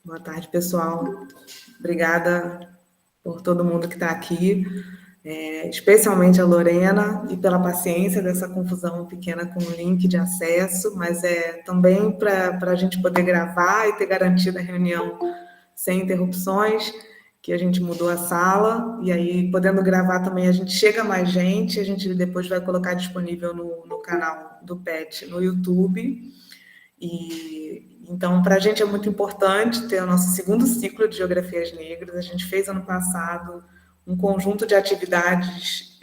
Boa tarde, pessoal. Obrigada por todo mundo que está aqui, especialmente a Lorena, e pela paciência dessa confusão pequena com o link de acesso, mas também para a gente poder gravar e ter garantido a reunião sem interrupções, que a gente mudou a sala, e aí, podendo gravar também, a gente chega a mais gente, a gente depois vai colocar disponível no canal do PET no YouTube. E então, para a gente é muito importante ter o nosso segundo ciclo de Geografias Negras. A gente fez ano passado um conjunto de atividades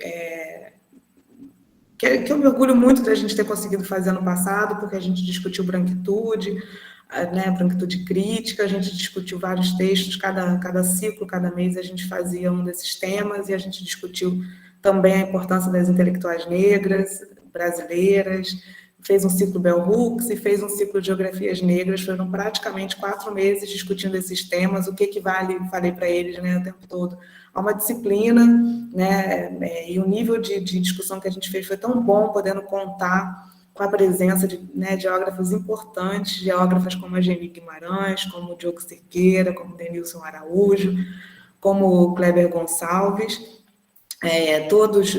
que eu me orgulho muito da gente ter conseguido fazer ano passado, porque a gente discutiu branquitude, né, branquitude crítica, a gente discutiu vários textos, cada ciclo, cada mês a gente fazia um desses temas, e a gente discutiu também a importância das intelectuais negras, brasileiras, fez um ciclo Bell Hooks e fez um ciclo de Geografias Negras. Foram praticamente 4 meses discutindo esses temas, o que vale, falei para eles, né, o tempo todo. Há uma disciplina, né, e o nível de discussão que a gente fez foi tão bom, podendo contar com a presença de, né, geógrafos importantes, geógrafas como a Geni Guimarães, como o Diogo Cerqueira, como o Denilson Araújo, como o Kleber Gonçalves, todos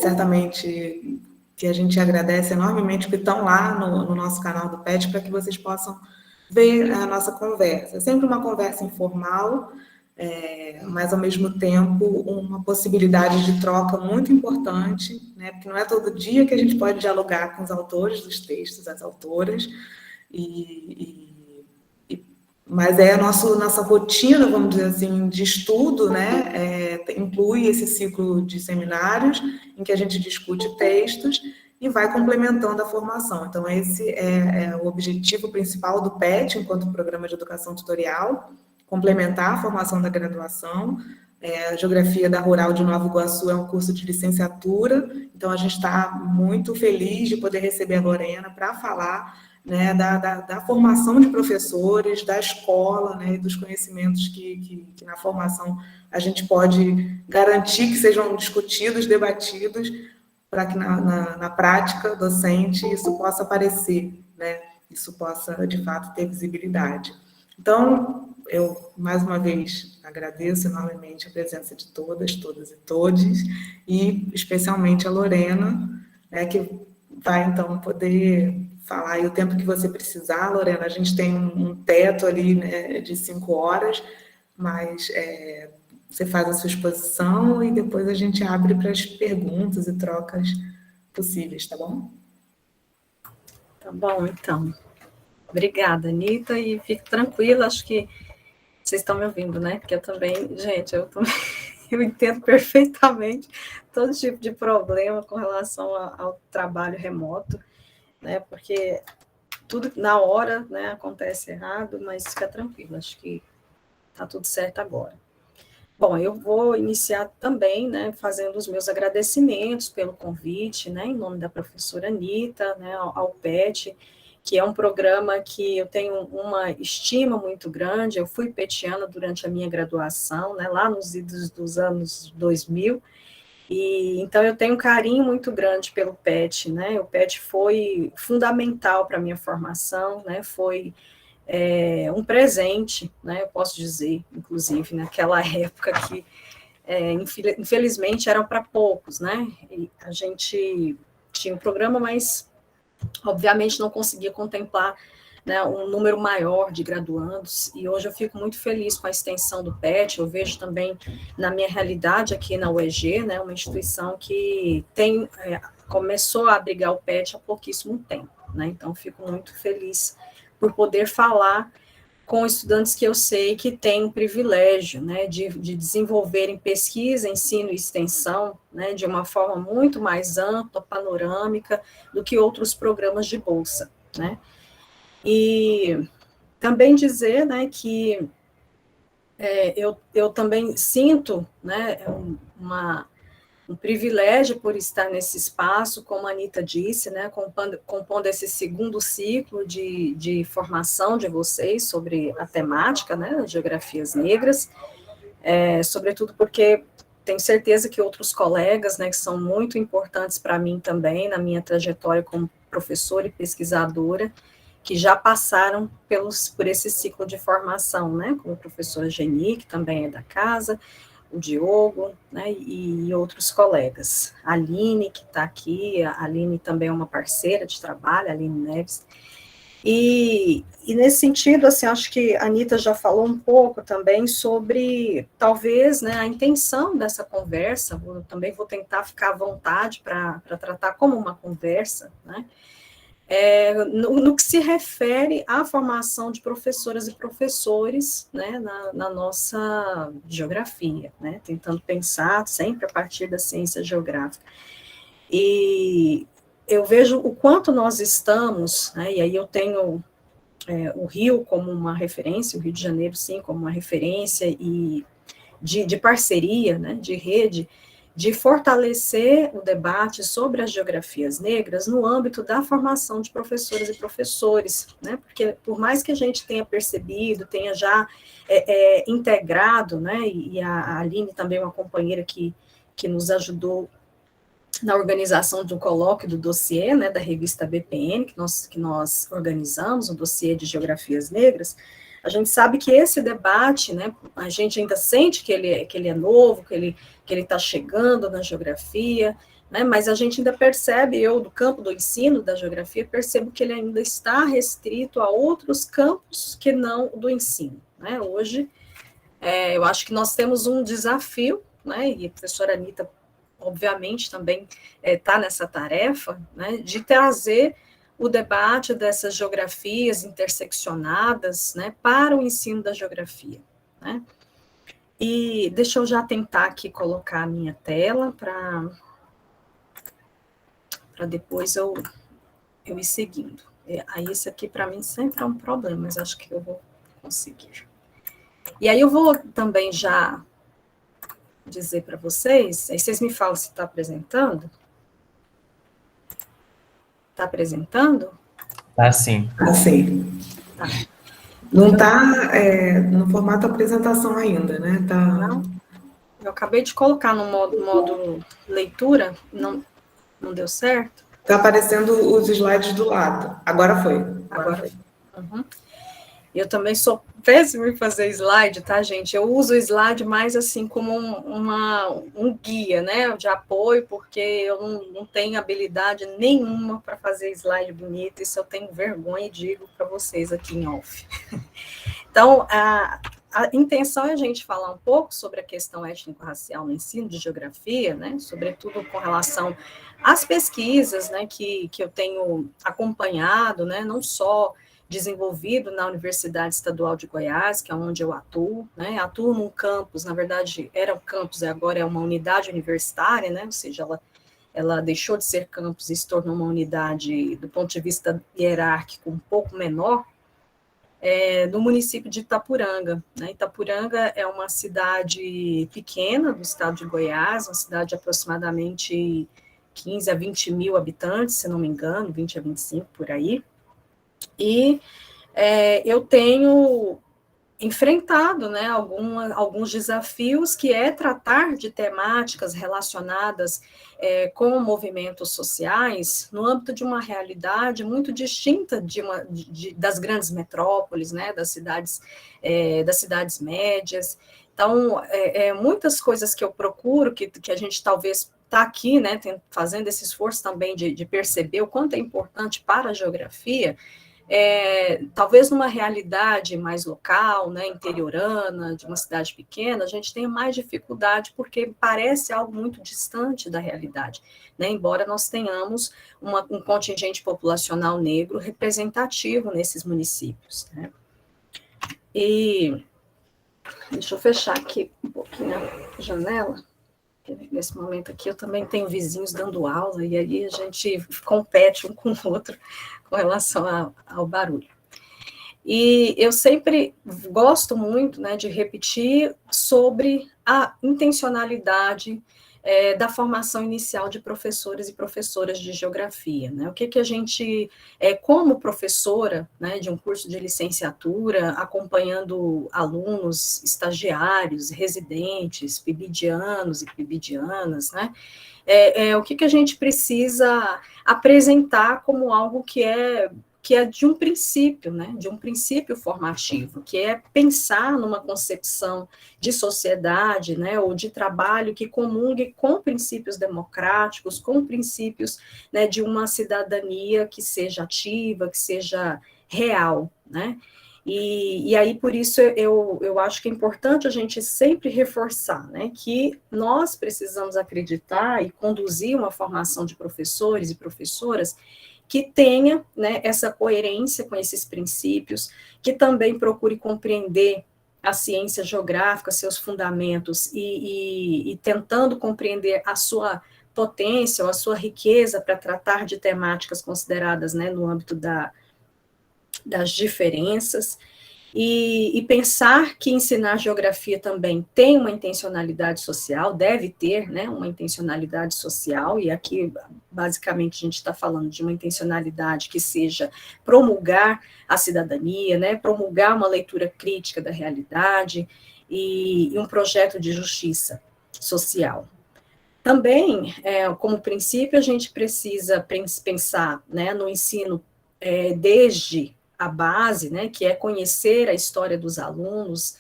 certamente que a gente agradece enormemente, que estão lá no nosso canal do PET, para que vocês possam ver a nossa conversa. É sempre uma conversa informal, mas, ao mesmo tempo, uma possibilidade de troca muito importante, né? Porque não é todo dia que a gente pode dialogar com os autores dos textos, as autoras, mas é a nossa rotina, vamos dizer assim, de estudo, né? Inclui esse ciclo de seminários, em que a gente discute textos e vai complementando a formação. Então, esse é o objetivo principal do PET, enquanto Programa de Educação Tutorial, complementar a formação da graduação. A Geografia da Rural de Nova Iguaçu é um curso de licenciatura, então a gente está muito feliz de poder receber a Lorena para falar, né, da formação de professores, da escola, né, e dos conhecimentos que na formação a gente pode garantir que sejam discutidos, debatidos, para que na prática docente isso possa aparecer, né, isso possa, de fato, ter visibilidade. Então, eu, mais uma vez, agradeço enormemente a presença de todas e todes, e especialmente a Lorena, né, que vai, então, poder falar aí o tempo que você precisar, Lorena. A gente tem um teto ali, né, de 5 horas, mas você faz a sua exposição e depois a gente abre para as perguntas e trocas possíveis, tá bom? Tá bom, então. Obrigada, Anitta, e fique tranquila, acho que vocês estão me ouvindo, né? Porque eu também, gente, eu entendo perfeitamente todo tipo de problema com relação ao trabalho remoto, né? Porque tudo na hora, né, acontece errado, mas fica tranquilo, acho que está tudo certo agora. Bom, eu vou iniciar também, né, fazendo os meus agradecimentos pelo convite, né, em nome da professora Anitta, né, ao PET, que é um programa que eu tenho uma estima muito grande. Eu fui petiana durante a minha graduação, né, lá nos idos dos anos 2000, e então eu tenho um carinho muito grande pelo PET, né, o PET foi fundamental para a minha formação, né, foi um presente, né, eu posso dizer, inclusive, naquela época que, infelizmente, eram para poucos, né, e a gente tinha um programa, mas, obviamente, não conseguia contemplar, né, um número maior de graduandos, e hoje eu fico muito feliz com a extensão do PET. Eu vejo também, na minha realidade aqui na UEG, né, uma instituição que começou a abrigar o PET há pouquíssimo tempo, né, então fico muito feliz por poder falar com estudantes que eu sei que têm um privilégio, né, de desenvolverem pesquisa, ensino e extensão, né, de uma forma muito mais ampla, panorâmica, do que outros programas de bolsa, né. E também dizer, né, que eu também sinto, né, um privilégio por estar nesse espaço, como a Anitta disse, né, compondo esse segundo ciclo de formação de vocês sobre a temática, né, as geografias negras, sobretudo porque tenho certeza que outros colegas, né, que são muito importantes para mim também, na minha trajetória como professora e pesquisadora, que já passaram por esse ciclo de formação, né, como a professora Geni, que também é da casa, o Diogo, né, e outros colegas. A Aline, que está aqui, a Aline também é uma parceira de trabalho, a Aline Neves. E nesse sentido, assim, acho que a Anita já falou um pouco também sobre, talvez, né, a intenção dessa conversa, eu também vou tentar ficar à vontade para tratar como uma conversa, né, no que se refere à formação de professoras e professores, né, na nossa geografia, né, tentando pensar sempre a partir da ciência geográfica. E eu vejo o quanto nós estamos, né, e aí eu tenho o Rio como uma referência, o Rio de Janeiro, sim, como uma referência, e de parceria, né, de rede, de fortalecer o debate sobre as geografias negras no âmbito da formação de professoras e professores, né, porque por mais que a gente tenha percebido, tenha já integrado, né, e a Aline também é uma companheira que nos ajudou na organização de um colóquio do dossiê, né, da revista BPN, que nós organizamos, um dossiê de geografias negras. A gente sabe que esse debate, né, a gente ainda sente que ele é novo, que ele está chegando na geografia, né, mas a gente ainda percebe, eu do campo do ensino da geografia, percebo que ele ainda está restrito a outros campos que não do ensino, né. Hoje, eu acho que nós temos um desafio, né, e a professora Anita, obviamente, também está nessa tarefa, né, de trazer o debate dessas geografias interseccionadas, né, para o ensino da geografia, né. E deixa eu já tentar aqui colocar a minha tela para depois eu ir seguindo. Aí isso aqui para mim sempre é um problema, mas acho que eu vou conseguir. E aí eu vou também já dizer para vocês, aí vocês me falam se está apresentando. Está apresentando? Tá sim. Assim. Tá. Não está no formato apresentação ainda, né? Tá... Não. Eu acabei de colocar no modo leitura, não deu certo. Está aparecendo os slides do lado. Agora foi. Agora foi. Uhum. Eu também sou péssima em fazer slide, tá, gente? Eu uso o slide mais assim como um guia, né, de apoio, porque eu não tenho habilidade nenhuma para fazer slide bonito, isso eu tenho vergonha e digo para vocês aqui em off. Então, a intenção é a gente falar um pouco sobre a questão étnico-racial no ensino de geografia, né, sobretudo com relação às pesquisas, né, que eu tenho acompanhado, né, não só desenvolvido na Universidade Estadual de Goiás, que é onde eu atuo, né, atuo num campus, na verdade era um campus, agora é uma unidade universitária, né, ou seja, ela deixou de ser campus e se tornou uma unidade, do ponto de vista hierárquico, um pouco menor, no município de Itapuranga, né. Itapuranga é uma cidade pequena do estado de Goiás, uma cidade de aproximadamente 15 a 20 mil habitantes, se não me engano, 20 a 25 por aí. E eu tenho enfrentado, né, alguns desafios, que é tratar de temáticas relacionadas com movimentos sociais no âmbito de uma realidade muito distinta das grandes metrópoles, né, das cidades médias. Então, muitas coisas que eu procuro, que a gente talvez está aqui, né, fazendo esse esforço também de perceber o quanto é importante para a geografia, talvez numa realidade mais local, né, interiorana, de uma cidade pequena, a gente tenha mais dificuldade, porque parece algo muito distante da realidade, né, embora nós tenhamos um contingente populacional negro representativo nesses municípios, né. E deixa eu fechar aqui um pouquinho a janela. Nesse momento aqui eu também tenho vizinhos dando aula, e aí a gente compete um com o outro com relação ao barulho. E eu sempre gosto muito, né, de repetir sobre a intencionalidade da formação inicial de professores e professoras de geografia, né? O que a gente, como professora, né, de um curso de licenciatura, acompanhando alunos, estagiários, residentes, pibidianos e pibidianas, né? O que a gente precisa apresentar como algo que que é de um princípio, né, de um princípio formativo, que é pensar numa concepção de sociedade, né, ou de trabalho que comungue com princípios democráticos, com princípios, né, de uma cidadania que seja ativa, que seja real, né. E aí, por isso, eu acho que é importante a gente sempre reforçar, né, que nós precisamos acreditar e conduzir uma formação de professores e professoras que tenha, né, essa coerência com esses princípios, que também procure compreender a ciência geográfica, seus fundamentos, e tentando compreender a sua potência ou a sua riqueza para tratar de temáticas consideradas, né, no âmbito das diferenças, e pensar que ensinar geografia também tem uma intencionalidade social, deve ter, né, uma intencionalidade social, e aqui, basicamente, a gente está falando de uma intencionalidade que seja promulgar a cidadania, né, promulgar uma leitura crítica da realidade e um projeto de justiça social. Também, como princípio, a gente precisa pensar, né, no ensino desde a base, né, que é conhecer a história dos alunos,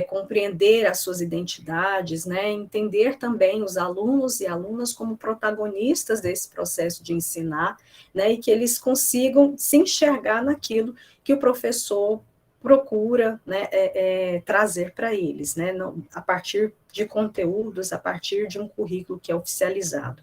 compreender as suas identidades, né, entender também os alunos e alunas como protagonistas desse processo de ensinar, né, e que eles consigam se enxergar naquilo que o professor procura, né, trazer para eles, né, a partir de conteúdos, a partir de um currículo que é oficializado.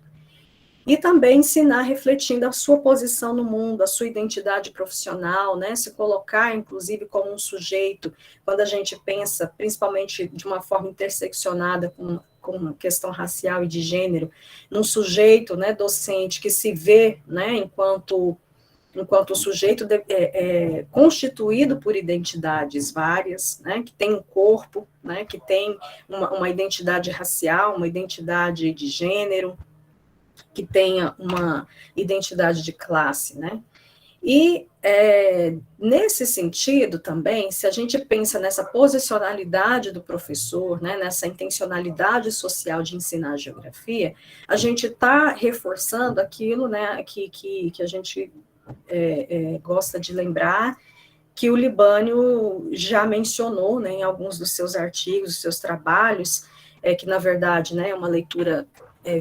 E também ensinar refletindo a sua posição no mundo, a sua identidade profissional, né, se colocar, inclusive, como um sujeito, quando a gente pensa, principalmente de uma forma interseccionada com a questão racial e de gênero, num sujeito, né, docente que se vê, né, enquanto sujeito constituído por identidades várias, né, que tem um corpo, né, que tem uma identidade racial, uma identidade de gênero, que tenha uma identidade de classe, né? E, nesse sentido também, se a gente pensa nessa posicionalidade do professor, né, nessa intencionalidade social de ensinar geografia, a gente está reforçando aquilo, né, que a gente gosta de lembrar, que o Libânio já mencionou, né, em alguns dos seus artigos, dos seus trabalhos, que, na verdade, né, é uma leitura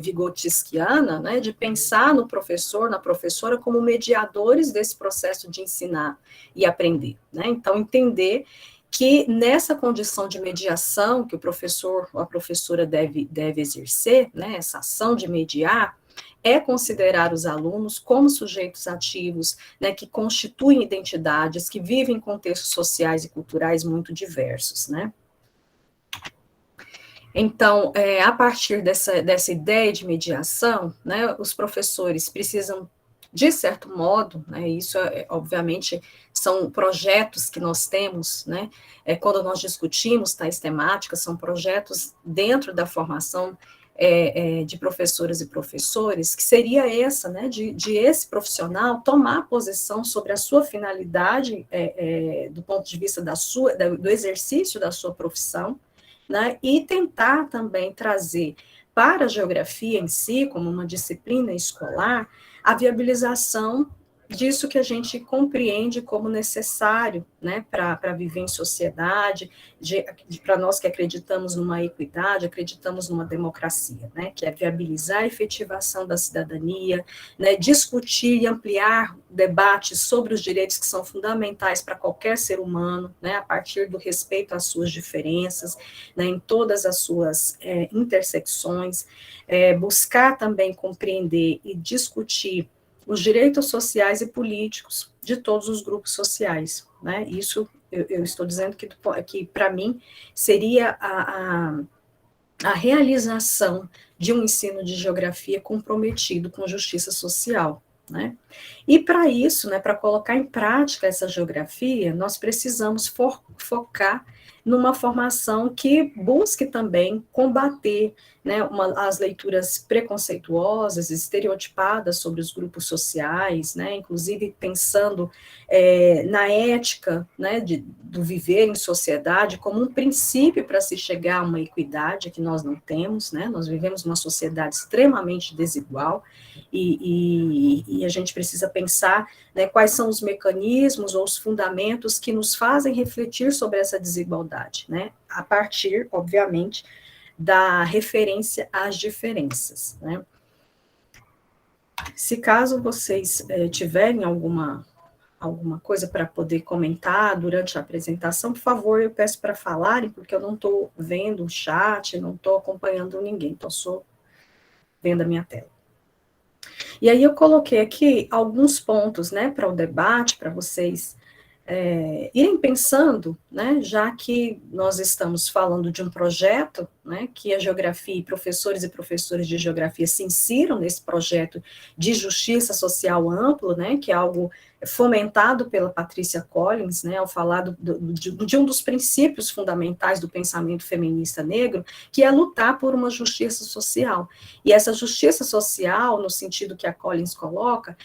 vigotskiana, né, de pensar no professor, na professora, como mediadores desse processo de ensinar e aprender, né, então entender que nessa condição de mediação que o professor ou a professora deve exercer, né, essa ação de mediar, é considerar os alunos como sujeitos ativos, né, que constituem identidades, que vivem em contextos sociais e culturais muito diversos, né. Então, a partir dessa ideia de mediação, né, os professores precisam, de certo modo, né, isso, obviamente, são projetos que nós temos, né, quando nós discutimos tais temáticas, são projetos dentro da formação de professoras e professores, que seria essa, né, de esse profissional tomar posição sobre a sua finalidade, do ponto de vista do exercício da sua profissão, né, e tentar também trazer para a geografia em si, como uma disciplina escolar, a viabilização disso que a gente compreende como necessário, né, para viver em sociedade, para nós que acreditamos numa equidade, acreditamos numa democracia, né, que é viabilizar a efetivação da cidadania, né, discutir e ampliar debates sobre os direitos que são fundamentais para qualquer ser humano, né, a partir do respeito às suas diferenças, né, em todas as suas intersecções, buscar também compreender e discutir os direitos sociais e políticos de todos os grupos sociais, né, isso eu estou dizendo que para mim, seria a realização de um ensino de geografia comprometido com justiça social, né, e para isso, né, para colocar em prática essa geografia, nós precisamos focar numa formação que busque também combater, né, as leituras preconceituosas, estereotipadas sobre os grupos sociais, né, inclusive pensando na ética, né, do viver em sociedade como um princípio para se chegar a uma equidade que nós não temos, né, nós vivemos uma sociedade extremamente desigual, e a gente precisa pensar, né, quais são os mecanismos ou os fundamentos que nos fazem refletir sobre essa desigualdade, né, a partir, obviamente, da referência às diferenças, né. Se caso vocês tiverem alguma coisa para poder comentar durante a apresentação, por favor, eu peço para falarem, porque eu não estou vendo o chat, não estou acompanhando ninguém, estou só vendo a minha tela. E aí eu coloquei aqui alguns pontos, né, para o debate, para vocês irem pensando, né, já que nós estamos falando de um projeto, né, que a geografia e professores de geografia se insiram nesse projeto de justiça social amplo, né, que é algo fomentado pela Patrícia Collins, né, ao falar de um dos princípios fundamentais do pensamento feminista negro, que é lutar por uma justiça social. E essa justiça social, no sentido que a Collins coloca,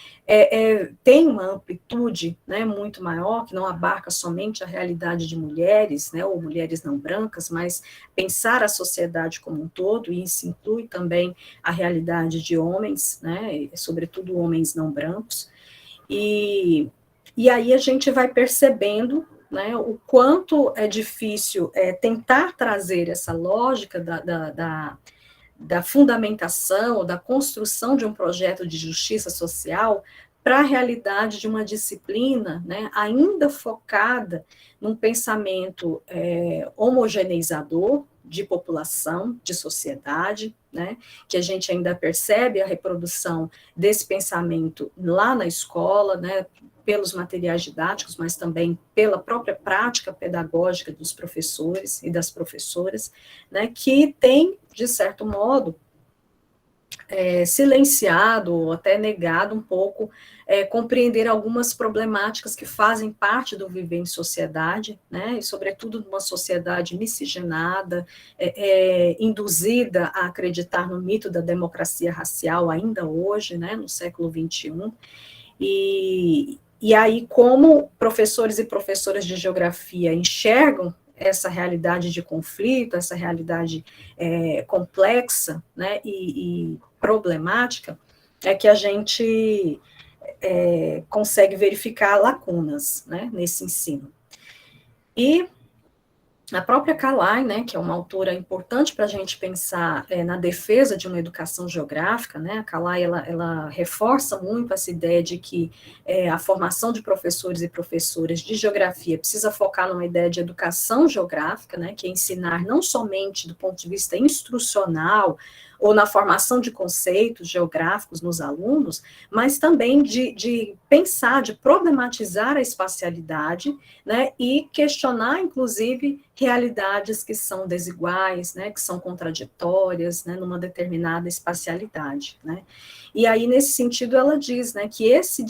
tem uma amplitude, né, muito maior, que não abarca somente a realidade de mulheres, né, ou mulheres não brancas, mas pensar a sociedade como um todo, e isso inclui também a realidade de homens, né, sobretudo homens não brancos, e aí a gente vai percebendo, né, o quanto é difícil tentar trazer essa lógica da fundamentação, da construção de um projeto de justiça social para a realidade de uma disciplina, né, ainda focada num pensamento homogeneizador de população, de sociedade, né, que a gente ainda percebe a reprodução desse pensamento lá na escola, né, pelos materiais didáticos, mas também pela própria prática pedagógica dos professores e das professoras, né, que tem, de certo modo, silenciado ou até negado um pouco compreender algumas problemáticas que fazem parte do viver em sociedade, né, e sobretudo numa sociedade miscigenada, induzida a acreditar no mito da democracia racial ainda hoje, né, no século XXI, e aí como professores e professoras de geografia enxergam essa realidade de conflito, essa realidade complexa, né, e problemática, é que a gente consegue verificar lacunas, né, nesse ensino. E a própria Kalai, né, que é uma autora importante para a gente pensar na defesa de uma educação geográfica, né, a Kalai, ela reforça muito essa ideia de que a formação de professores e professoras de geografia precisa focar numa ideia de educação geográfica, né, que é ensinar não somente do ponto de vista instrucional, ou na formação de conceitos geográficos nos alunos, mas também de pensar, de problematizar a espacialidade, né, e questionar, inclusive, realidades que são desiguais, né, que são contraditórias, né, numa determinada espacialidade, né. E aí, nesse sentido, ela diz, né, que esse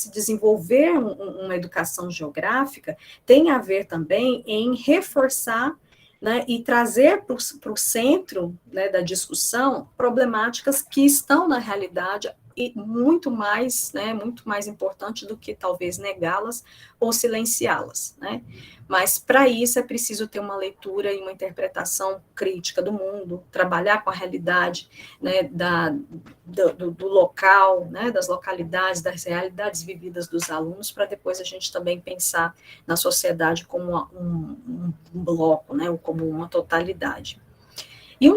desenvolver uma educação geográfica tem a ver também em reforçar, né, e trazer para o centro, né, da discussão problemáticas que estão na realidade e muito mais importante do que talvez negá-las ou silenciá-las, né? Mas para isso é preciso ter uma leitura e uma interpretação crítica do mundo, trabalhar com a realidade, né, do local, né, das localidades, das realidades vividas dos alunos, para depois a gente também pensar na sociedade como um bloco, né, ou como uma totalidade. E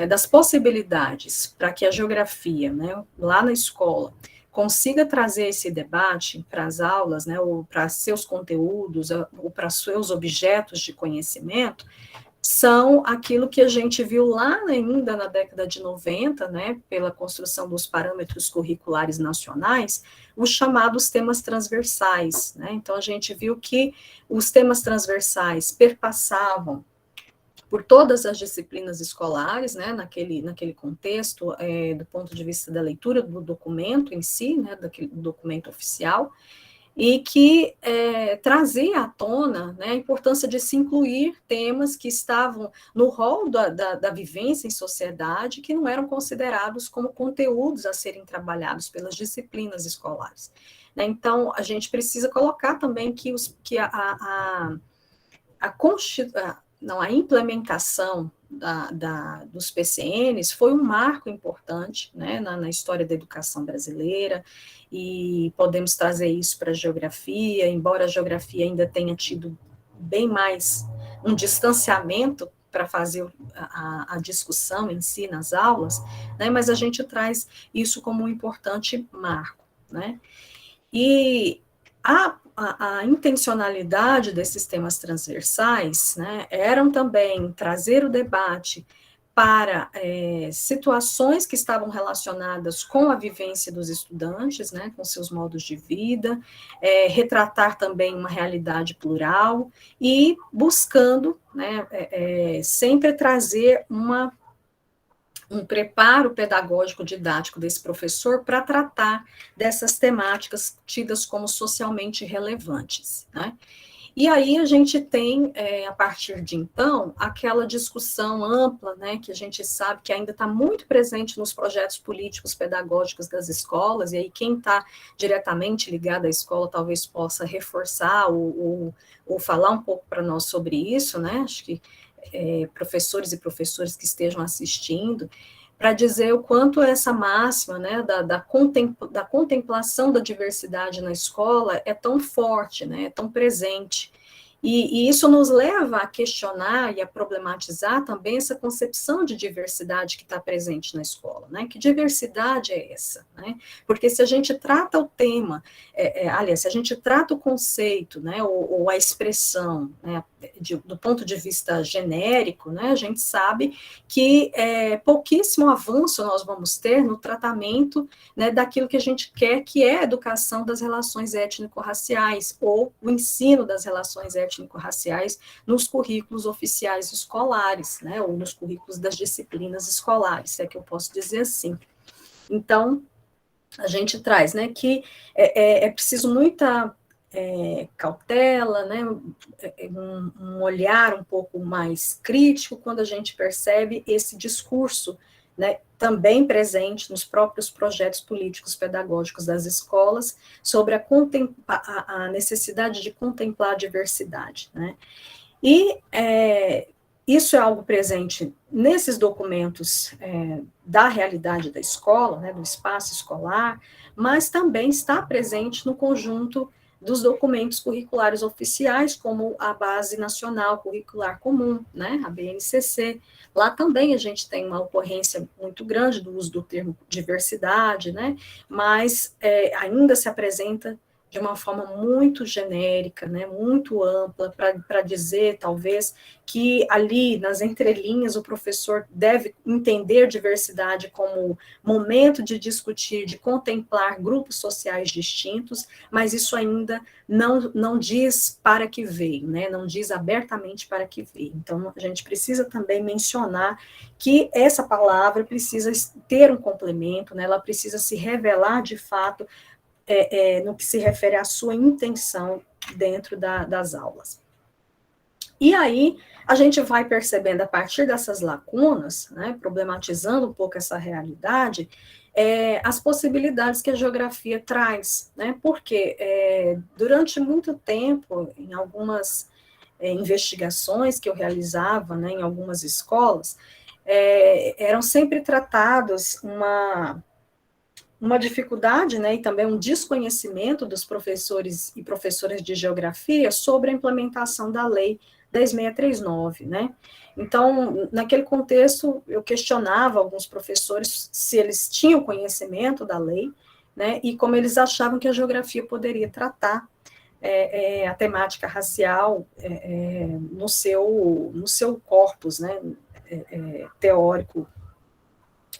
das possibilidades para que a geografia, né, lá na escola, consiga trazer esse debate para as aulas, né, ou para seus conteúdos, ou para seus objetos de conhecimento, são aquilo que a gente viu lá ainda na década de 90, né, pela construção dos parâmetros curriculares nacionais, os chamados temas transversais, né. Então, a gente viu que os temas transversais perpassavam por todas as disciplinas escolares, né, naquele contexto, do ponto de vista da leitura do documento em si, né, daquele documento oficial, e que trazia à tona, né, a importância de se incluir temas que estavam no rol da vivência em sociedade, que não eram considerados como conteúdos a serem trabalhados pelas disciplinas escolares. Né? Então, a gente precisa colocar também que a implementação dos PCNs foi um marco importante, né, na história da educação brasileira, e podemos trazer isso para a geografia, embora a geografia ainda tenha tido bem mais um distanciamento para fazer a discussão em si nas aulas, né, mas a gente traz isso como um importante marco, né? E a intencionalidade desses temas transversais, né, eram também trazer o debate para situações que estavam relacionadas com a vivência dos estudantes, né, com seus modos de vida, retratar também uma realidade plural e buscando, né, sempre trazer um preparo pedagógico didático desse professor para tratar dessas temáticas tidas como socialmente relevantes, né? E aí a gente tem, a partir de então, aquela discussão ampla, né, que a gente sabe que ainda está muito presente nos projetos políticos pedagógicos das escolas, e aí quem está diretamente ligado à escola talvez possa reforçar ou falar um pouco para nós sobre isso, né? Acho que professores e professoras que estejam assistindo, para dizer o quanto essa máxima, né, da contemplação da diversidade na escola é tão forte, né, é tão presente. E isso nos leva a questionar e a problematizar também essa concepção de diversidade que está presente na escola, né? Que diversidade é essa, né? Porque se a gente trata o tema, aliás, se a gente trata o conceito, né, ou a expressão, né, do ponto de vista genérico, né, a gente sabe que pouquíssimo avanço nós vamos ter no tratamento, né, daquilo que a gente quer, que é a educação das relações étnico-raciais, ou o ensino das relações étnico-raciais nos currículos oficiais escolares, né, ou nos currículos das disciplinas escolares, se é que eu posso dizer assim. Então, a gente traz, né, que é preciso muita cautela, né, um olhar um pouco mais crítico quando a gente percebe esse discurso, né, também presente nos próprios projetos políticos pedagógicos das escolas, sobre a necessidade de contemplar a diversidade, né. E isso é algo presente nesses documentos da realidade da escola, né, do espaço escolar, mas também está presente no conjunto dos documentos curriculares oficiais, como a Base Nacional Curricular Comum, né, a BNCC. Lá também a gente tem uma ocorrência muito grande do uso do termo diversidade, né, mas ainda se apresenta de uma forma muito genérica, né, muito ampla, para dizer, talvez, que ali, nas entrelinhas, o professor deve entender diversidade como momento de discutir, de contemplar grupos sociais distintos, mas isso ainda não diz para que veio, né, não diz abertamente para que veio. Então, a gente precisa também mencionar que essa palavra precisa ter um complemento, né, ela precisa se revelar, de fato, no que se refere à sua intenção dentro das aulas. E aí, a gente vai percebendo, a partir dessas lacunas, né, problematizando um pouco essa realidade, as possibilidades que a geografia traz, né, porque durante muito tempo, em algumas investigações que eu realizava, né, em algumas escolas, eram sempre tratados uma dificuldade, né, e também um desconhecimento dos professores e professoras de geografia sobre a implementação da Lei 10.639, né. Então, naquele contexto, eu questionava alguns professores se eles tinham conhecimento da lei, né, e como eles achavam que a geografia poderia tratar a temática racial no seu corpus, né, teórico,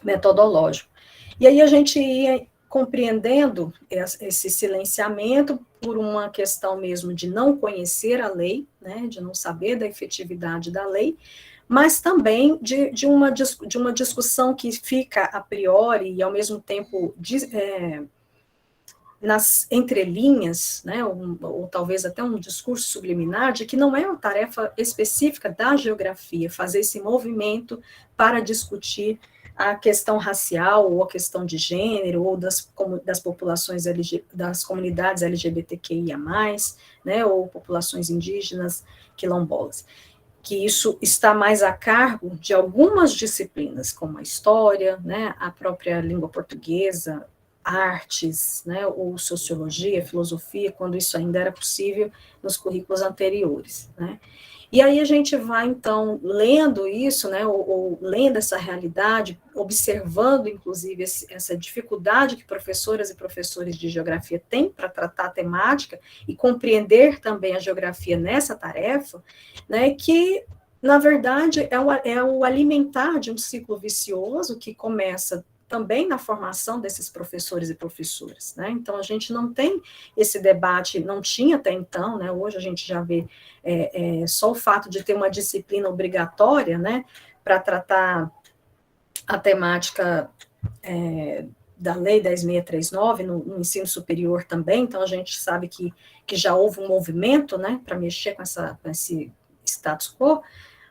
metodológico. E aí a gente ia compreendendo esse silenciamento por uma questão mesmo de não conhecer a lei, né, de não saber da efetividade da lei, mas também de uma discussão que fica a priori e, ao mesmo tempo, nas entrelinhas, né, ou talvez até um discurso subliminar, de que não é uma tarefa específica da geografia fazer esse movimento para discutir a questão racial, ou a questão de gênero, ou das populações, das comunidades LGBTQIA+, né, ou populações indígenas, quilombolas, que isso está mais a cargo de algumas disciplinas, como a história, né, a própria língua portuguesa, artes, né, ou sociologia, filosofia, quando isso ainda era possível nos currículos anteriores, né. E aí a gente vai, então, lendo isso, né, ou lendo essa realidade, observando, inclusive, essa dificuldade que professoras e professores de geografia têm para tratar a temática e compreender também a geografia nessa tarefa, né, que, na verdade, é o alimentar de um ciclo vicioso que começa também na formação desses professores e professoras, né, então a gente não tem esse debate, não tinha até então, né, hoje a gente já vê só o fato de ter uma disciplina obrigatória, né, para tratar a temática da Lei 10.639 no ensino superior também, então a gente sabe que já houve um movimento, né, para mexer com esse status quo,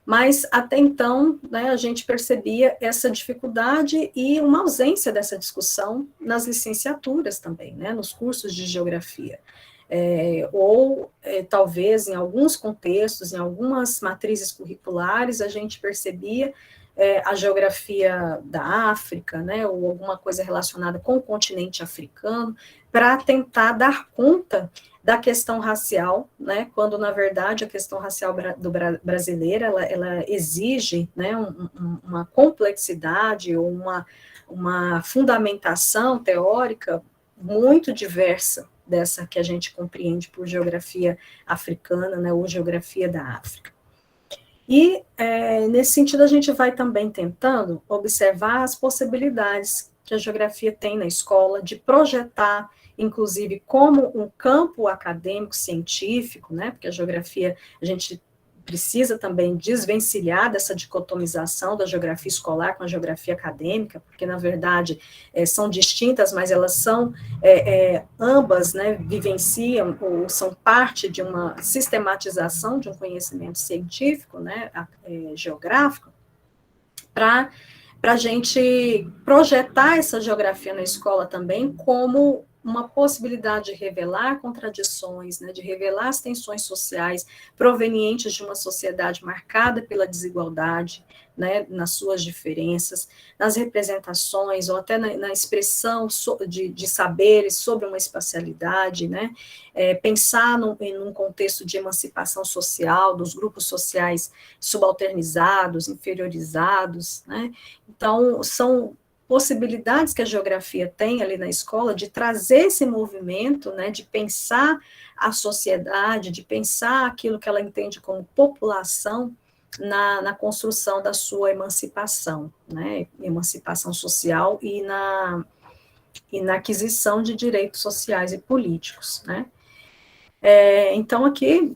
mas até então, né, a gente percebia essa dificuldade e uma ausência dessa discussão nas licenciaturas também, né, nos cursos de geografia. Talvez em alguns contextos, em algumas matrizes curriculares, a gente percebia a geografia da África, né, ou alguma coisa relacionada com o continente africano, para tentar dar conta da questão racial, né, quando, na verdade, a questão racial brasileira, ela exige, né, uma complexidade ou uma fundamentação teórica muito diversa dessa que a gente compreende por geografia africana, né, ou geografia da África. E, nesse sentido, a gente vai também tentando observar as possibilidades que a geografia tem na escola de projetar, inclusive, como um campo acadêmico, científico, né, porque a geografia, a gente precisa também desvencilhar dessa dicotomização da geografia escolar com a geografia acadêmica, porque, na verdade, são distintas, mas elas são, ambas, né, vivenciam ou são parte de uma sistematização de um conhecimento científico, né, geográfico, para a gente projetar essa geografia na escola também como uma possibilidade de revelar contradições, né, de revelar as tensões sociais provenientes de uma sociedade marcada pela desigualdade, né, nas suas diferenças, nas representações, ou até na expressão de saberes sobre uma espacialidade, né, pensar em um contexto de emancipação social, dos grupos sociais subalternizados, inferiorizados, né, então, são possibilidades que a geografia tem ali na escola de trazer esse movimento, né, de pensar a sociedade, de pensar aquilo que ela entende como população na construção da sua emancipação, né, emancipação social e na aquisição de direitos sociais e políticos, né. Então, aqui,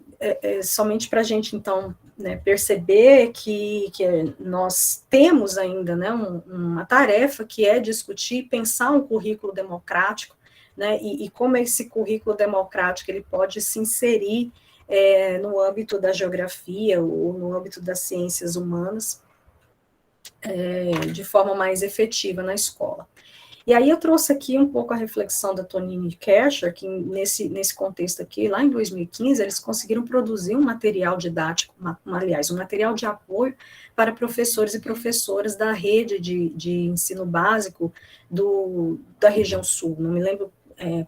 somente para a gente, então, né, perceber que nós temos ainda, né, uma tarefa que é discutir, pensar um currículo democrático, né, e como esse currículo democrático ele pode se inserir no âmbito da geografia ou no âmbito das ciências humanas de forma mais efetiva na escola. E aí eu trouxe aqui um pouco a reflexão da Tonini Kercher, que nesse contexto aqui, lá em 2015, eles conseguiram produzir um material didático, aliás, um material de apoio para professores e professoras da rede de ensino básico da região sul, não me lembro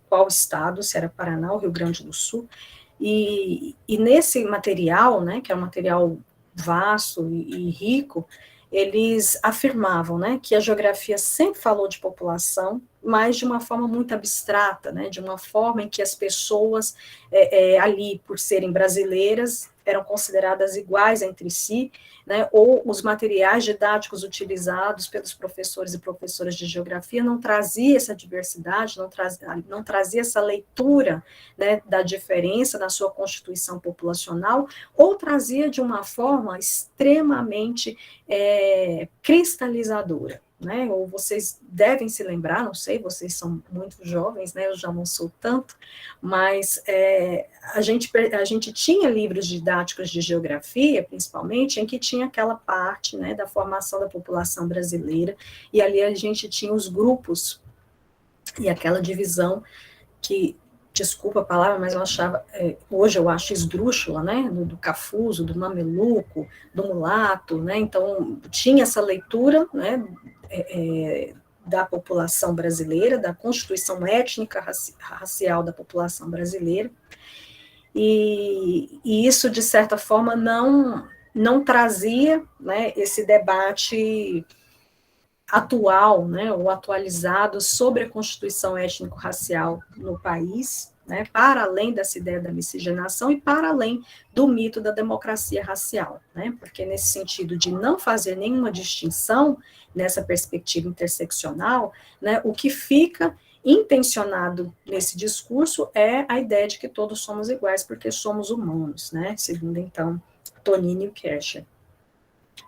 qual estado, se era Paraná ou Rio Grande do Sul, e nesse material, né, que é um material vasto e rico, eles afirmavam, né, que a geografia sempre falou de população, mas de uma forma muito abstrata, né, de uma forma em que as pessoas ali, por serem brasileiras, eram consideradas iguais entre si, né, ou os materiais didáticos utilizados pelos professores e professoras de geografia não trazia essa diversidade, não trazia essa leitura, né, da diferença na sua constituição populacional, ou trazia de uma forma extremamente cristalizadora, né, ou vocês devem se lembrar, não sei, vocês são muito jovens, né, eu já não sou tanto, mas a gente tinha livros didáticos de geografia, principalmente, em que tinha aquela parte, né, da formação da população brasileira, e ali a gente tinha os grupos, e aquela divisão que, desculpa a palavra, mas eu achava, hoje eu acho esdrúxula, né, do cafuso, do mameluco, do mulato, né, então tinha essa leitura, né, da população brasileira, da constituição étnica, racial da população brasileira, e isso, de certa forma, não trazia, né, esse debate atual, né, ou atualizado sobre a constituição étnico-racial no país, né, para além dessa ideia da miscigenação e para além do mito da democracia racial, né, porque nesse sentido de não fazer nenhuma distinção nessa perspectiva interseccional, né, o que fica intencionado nesse discurso é a ideia de que todos somos iguais porque somos humanos, né, segundo, então, Tonini e Kercher.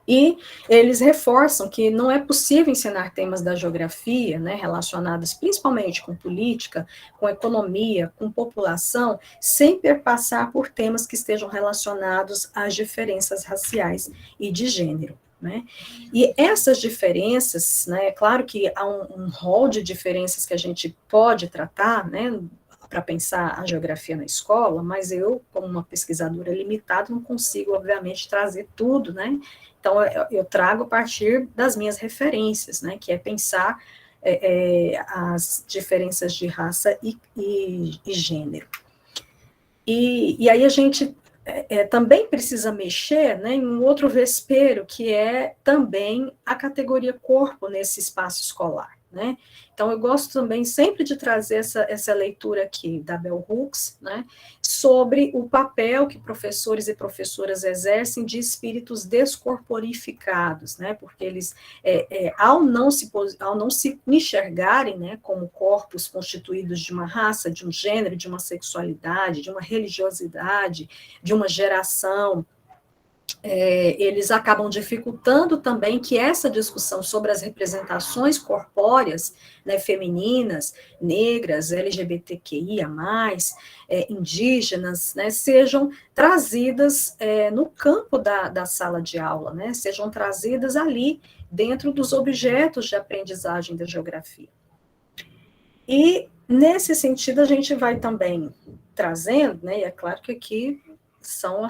E eles reforçam que não é possível ensinar temas da geografia, né, relacionados principalmente com política, com economia, com população, sem perpassar por temas que estejam relacionados às diferenças raciais e de gênero. Né? E essas diferenças, né, é claro que há um rol de diferenças que a gente pode tratar, né, para pensar a geografia na escola, mas eu, como uma pesquisadora limitada, não consigo, obviamente, trazer tudo, né? Então, eu trago a partir das minhas referências, né? Que é pensar as diferenças de raça e gênero. E aí a gente também precisa mexer, né, em um outro vespeiro, que é também a categoria corpo nesse espaço escolar. Né? Então, eu gosto também sempre de trazer essa leitura aqui da Bell Hooks, né, sobre o papel que professores e professoras exercem de espíritos descorporificados, né, porque eles, ao não se enxergarem, né, como corpos constituídos de uma raça, de um gênero, de uma sexualidade, de uma religiosidade, de uma geração, eles acabam dificultando também que essa discussão sobre as representações corpóreas, né, femininas, negras, LGBTQIA+, indígenas, né, sejam trazidas no campo da sala de aula, né, sejam trazidas ali dentro dos objetos de aprendizagem da geografia. E, nesse sentido, a gente vai também trazendo, né, e é claro que aqui são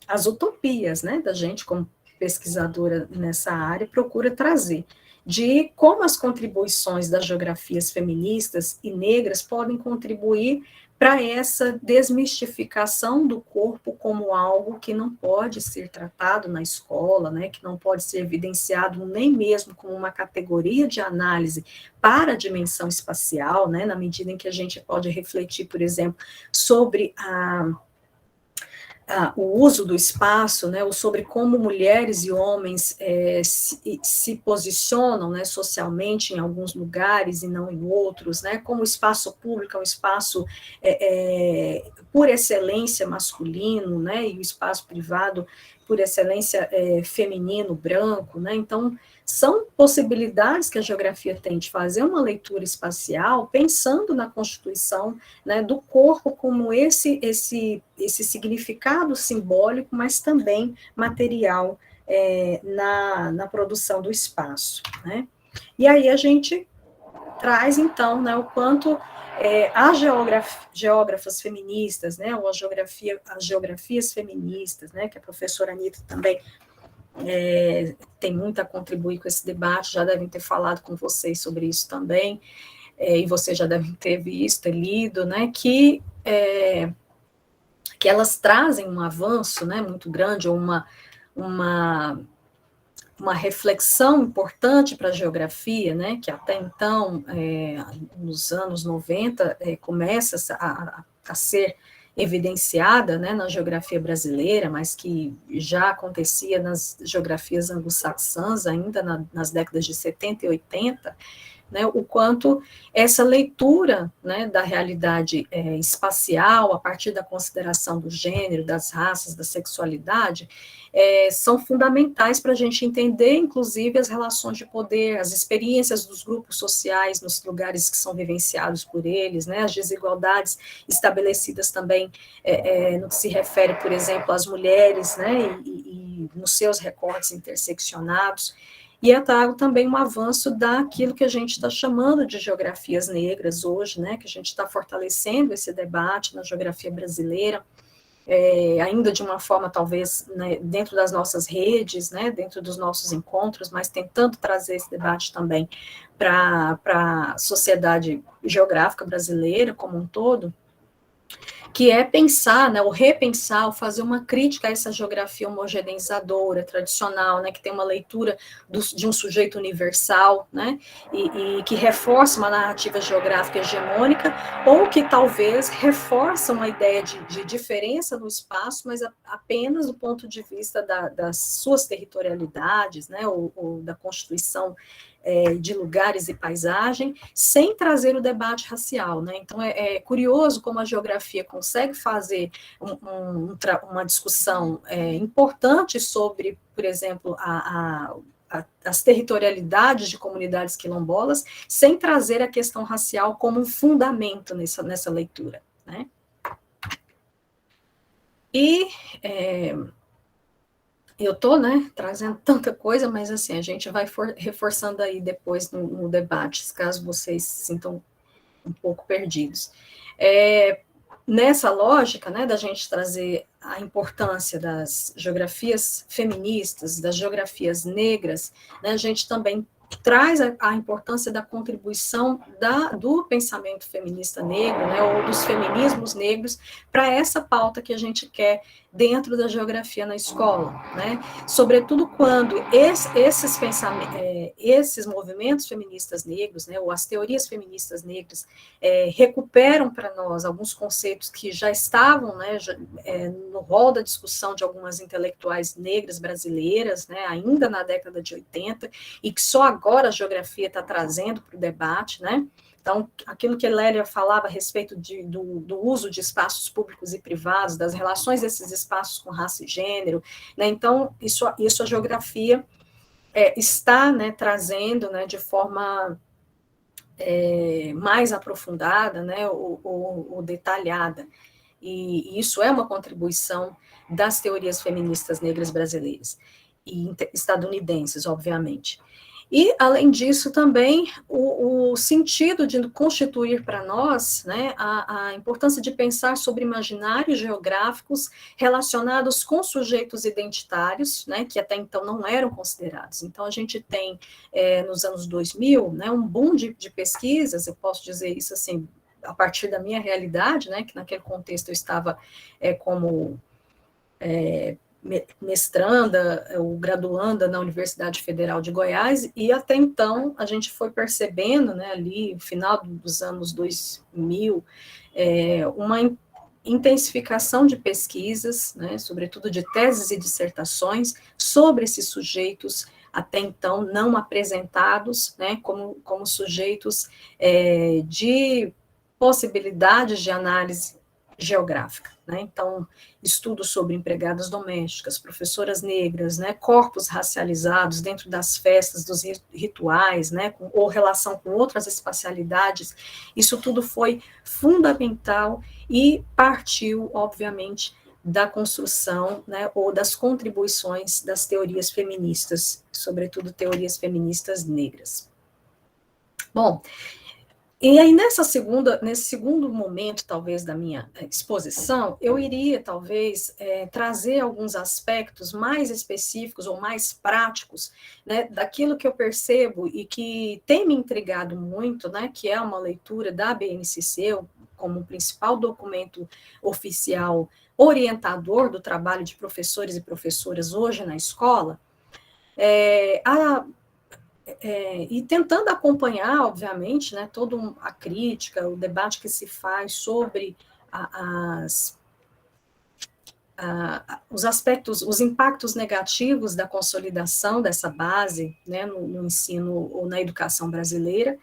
as utopias, né, da gente como pesquisadora nessa área procura trazer, de como as contribuições das geografias feministas e negras podem contribuir para essa desmistificação do corpo como algo que não pode ser tratado na escola, né, que não pode ser evidenciado nem mesmo como uma categoria de análise para a dimensão espacial, né, na medida em que a gente pode refletir, por exemplo, sobre o uso do espaço, né, ou sobre como mulheres e homens se posicionam, né, socialmente em alguns lugares e não em outros, né, como o espaço público é um espaço por excelência masculino, né, e o espaço privado por excelência feminino, branco, né, então são possibilidades que a geografia tem de fazer uma leitura espacial pensando na constituição, né, do corpo como esse significado simbólico, mas também material na produção do espaço. Né? E aí a gente traz, então, né, o quanto as geógrafas feministas, né, ou as geografias feministas, né, que a professora Anitta também tem muito a contribuir com esse debate, já devem ter falado com vocês sobre isso também, e vocês já devem ter visto, lido, né, que elas trazem um avanço, né, muito grande, ou uma reflexão importante para a geografia, né, que até então, nos anos 90, começa a ser evidenciada, né, na geografia brasileira, mas que já acontecia nas geografias anglo-saxãs ainda nas décadas de 70 e 80, né, o quanto essa leitura, né, da realidade espacial, a partir da consideração do gênero, das raças, da sexualidade, são fundamentais para a gente entender, inclusive, as relações de poder, as experiências dos grupos sociais nos lugares que são vivenciados por eles, né, as desigualdades estabelecidas também no que se refere, por exemplo, às mulheres, né, e nos seus recortes interseccionados. E eu trago também um avanço daquilo que a gente está chamando de geografias negras hoje, né, que a gente está fortalecendo esse debate na geografia brasileira, ainda de uma forma, talvez, né, dentro das nossas redes, né, dentro dos nossos encontros, mas tentando trazer esse debate também para a sociedade geográfica brasileira como um todo, que é pensar, né, ou repensar, ou fazer uma crítica a essa geografia homogeneizadora, tradicional, né, que tem uma leitura de um sujeito universal, né, e que reforça uma narrativa geográfica hegemônica, ou que talvez reforça uma ideia de diferença no espaço, mas apenas do ponto de vista das suas territorialidades, né, ou da constituição de lugares e paisagem, sem trazer o debate racial, né? Então, é curioso como a geografia consegue fazer uma discussão importante sobre, por exemplo, as territorialidades de comunidades quilombolas, sem trazer a questão racial como um fundamento nessa leitura, né? E eu estou, né, trazendo tanta coisa, mas assim, a gente vai reforçando aí depois no debate, caso vocês se sintam um pouco perdidos. Nessa lógica, né, da gente trazer a importância das geografias feministas, das geografias negras, né, a gente também traz a importância da contribuição do pensamento feminista negro, né, ou dos feminismos negros, para essa pauta que a gente quer dentro da geografia na escola, né, sobretudo quando esses movimentos feministas negros, né, ou as teorias feministas negras, recuperam para nós alguns conceitos que já estavam, né, no rol da discussão de algumas intelectuais negras brasileiras, né, ainda na década de 80, e que só agora a geografia está trazendo para o debate, né? Então, aquilo que a Lélia falava a respeito do uso de espaços públicos e privados, das relações desses espaços com raça e gênero, né? Então, isso a geografia está, né, trazendo, né, de forma mais aprofundada, né, ou detalhada. E isso é uma contribuição das teorias feministas negras brasileiras e estadunidenses, obviamente. E, além disso, também o sentido de constituir para nós, né, a importância de pensar sobre imaginários geográficos relacionados com sujeitos identitários, né, que até então não eram considerados. Então, a gente tem, nos anos 2000, né, um boom de pesquisas, eu posso dizer isso assim, a partir da minha realidade, né, que naquele contexto eu estava como mestranda ou graduanda na Universidade Federal de Goiás, e até então a gente foi percebendo, né, ali no final dos anos 2000, uma intensificação de pesquisas, né, sobretudo de teses e dissertações, sobre esses sujeitos até então não apresentados, né, como sujeitos de possibilidades de análise geográfica, né? Então, estudos sobre empregadas domésticas, professoras negras, né, corpos racializados dentro das festas, dos rituais, né, ou relação com outras espacialidades, isso tudo foi fundamental e partiu, obviamente, da construção, né, ou das contribuições das teorias feministas, sobretudo teorias feministas negras. Bom, e aí, nesse segundo momento, talvez, da minha exposição, eu iria, talvez, trazer alguns aspectos mais específicos ou mais práticos, né, daquilo que eu percebo e que tem me intrigado muito, né, que é uma leitura da BNCC, como principal documento oficial orientador do trabalho de professores e professoras hoje na escola, e tentando acompanhar, obviamente, né, toda a crítica, o debate que se faz sobre os aspectos, os impactos negativos da consolidação dessa base, né, no ensino ou na educação brasileira,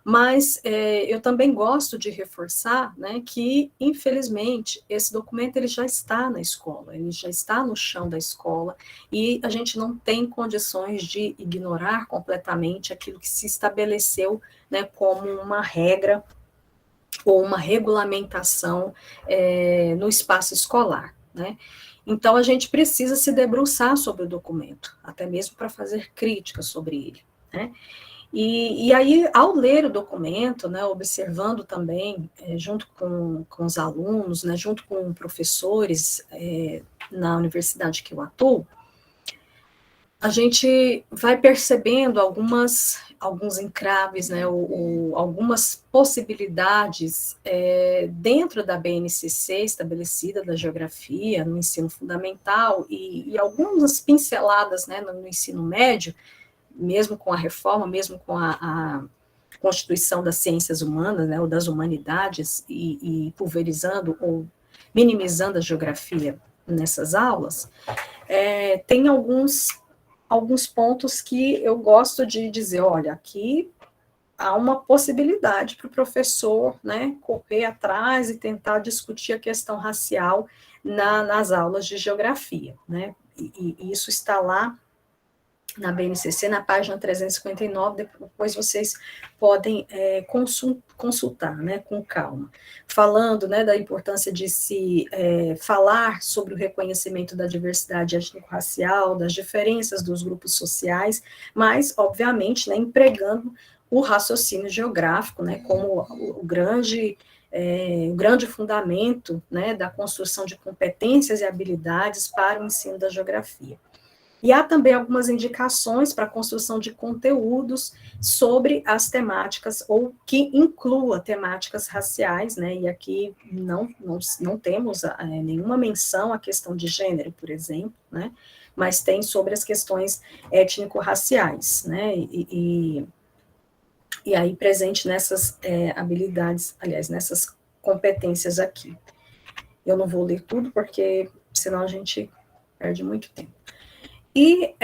mas eu também gosto de reforçar, né, que, infelizmente, esse documento ele já está na escola, ele já está no chão da escola, e a gente não tem condições de ignorar completamente aquilo que se estabeleceu, né, como uma regra ou uma regulamentação no espaço escolar, né? Então, a gente precisa se debruçar sobre o documento, até mesmo para fazer críticas sobre ele, né? E aí, ao ler o documento, né, observando também, junto com os alunos, né, junto com professores na universidade que eu atuo, a gente vai percebendo alguns entraves, né, ou algumas possibilidades dentro da BNCC estabelecida da geografia no ensino fundamental e algumas pinceladas, né, no ensino médio, mesmo com a reforma, mesmo com a Constituição das Ciências Humanas, né, ou das Humanidades, e pulverizando ou minimizando a geografia nessas aulas, tem alguns pontos que eu gosto de dizer, olha, aqui há uma possibilidade para o professor, né, correr atrás e tentar discutir a questão racial nas aulas de geografia, né, e isso está lá na BNCC, na página 359, depois vocês podem consultar, né, com calma, falando, né, da importância de se falar sobre o reconhecimento da diversidade étnico-racial, das diferenças dos grupos sociais, mas, obviamente, né, empregando o raciocínio geográfico, né, como o grande fundamento, né, da construção de competências e habilidades para o ensino da geografia. E há também algumas indicações para a construção de conteúdos sobre as temáticas, ou que inclua temáticas raciais, né, e aqui não temos nenhuma menção à questão de gênero, por exemplo, né, mas tem sobre as questões étnico-raciais, né, e aí presente nessas habilidades, aliás, nessas competências aqui. Eu não vou ler tudo, porque senão a gente perde muito tempo. E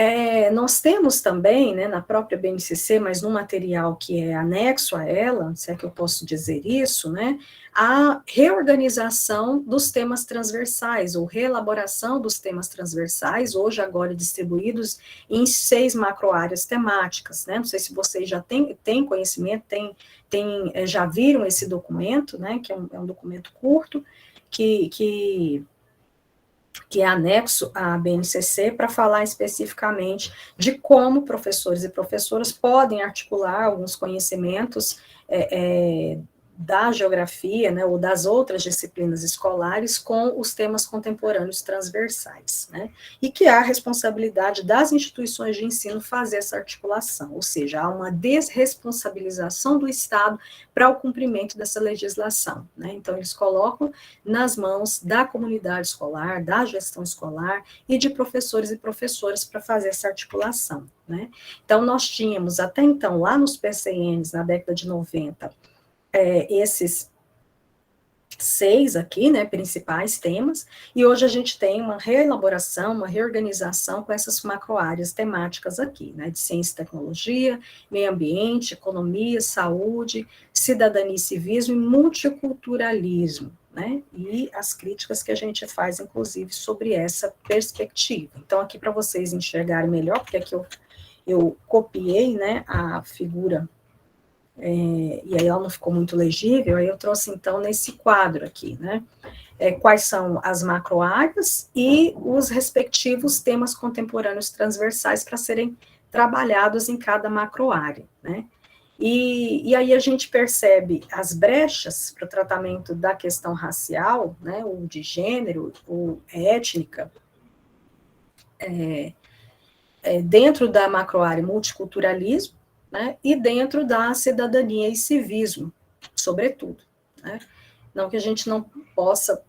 nós temos também, né, na própria BNCC, mas no material que é anexo a ela, se é que eu posso dizer isso, né, a reorganização dos temas transversais, ou reelaboração dos temas transversais, hoje agora distribuídos em 6 macroáreas temáticas, né, não sei se vocês já têm conhecimento, já viram esse documento, né, que é um documento curto, que é anexo à BNCC, para falar especificamente de como professores e professoras podem articular alguns conhecimentos da geografia, né, ou das outras disciplinas escolares com os temas contemporâneos transversais, né, e que há a responsabilidade das instituições de ensino fazer essa articulação, ou seja, há uma desresponsabilização do Estado para o cumprimento dessa legislação, né, então eles colocam nas mãos da comunidade escolar, da gestão escolar e de professores e professoras para fazer essa articulação, né. Então nós tínhamos até então, lá nos PCNs, na década de 90, esses 6 aqui, né, principais temas, e hoje a gente tem uma reelaboração, uma reorganização com essas macroáreas temáticas aqui, né, de ciência e tecnologia, meio ambiente, economia, saúde, cidadania e civismo e multiculturalismo, né, e as críticas que a gente faz, inclusive, sobre essa perspectiva. Então, aqui para vocês enxergarem melhor, porque aqui eu copiei, né, a figura, e aí ela não ficou muito legível, aí eu trouxe, então, nesse quadro aqui, né, quais são as macroáreas e os respectivos temas contemporâneos transversais para serem trabalhados em cada macroárea, né, e aí a gente percebe as brechas para o tratamento da questão racial, né, ou de gênero, ou étnica, dentro da macroárea multiculturalismo, né, e dentro da cidadania e civismo, sobretudo, né, não que a gente não possa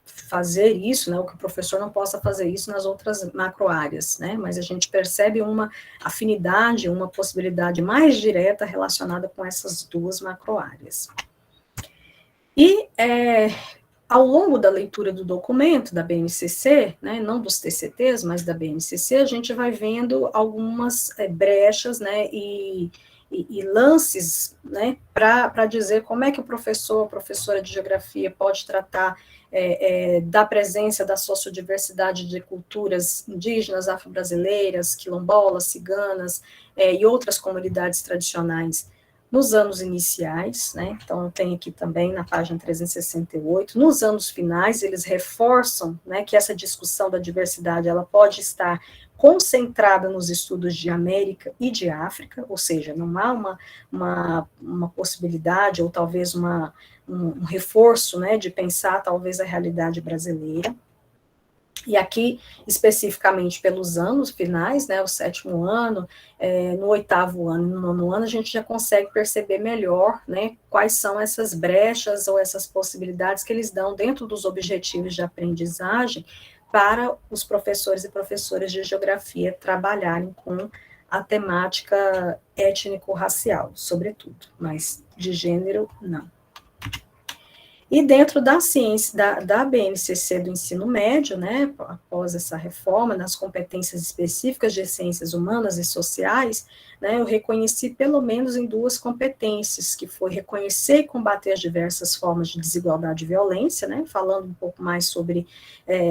fazer isso, né, o que o professor não possa fazer isso nas outras macroáreas, né, mas a gente percebe uma afinidade, uma possibilidade mais direta relacionada com essas 2 macroáreas. E ao longo da leitura do documento da BNCC, né, não dos TCTs, mas da BNCC, a gente vai vendo algumas brechas, né, e lances, né, para dizer como é que o professor ou professora de geografia pode tratar da presença da sociodiversidade de culturas indígenas, afro-brasileiras, quilombolas, ciganas e outras comunidades tradicionais nos anos iniciais, né, então tem aqui também na página 368, nos anos finais eles reforçam, né, que essa discussão da diversidade, ela pode estar concentrada nos estudos de América e de África, ou seja, não há uma possibilidade, ou talvez um reforço, né, de pensar talvez a realidade brasileira. E aqui, especificamente pelos anos finais, né, o 7º ano, no 8º ano, no 9º ano, a gente já consegue perceber melhor, né, quais são essas brechas ou essas possibilidades que eles dão dentro dos objetivos de aprendizagem para os professores e professoras de geografia trabalharem com a temática étnico-racial, sobretudo, mas de gênero, não. E dentro da ciência, da BNCC do ensino médio, né, após essa reforma, nas competências específicas de ciências humanas e sociais, né, eu reconheci pelo menos em 2 competências, que foi reconhecer e combater as diversas formas de desigualdade e violência, né, falando um pouco mais sobre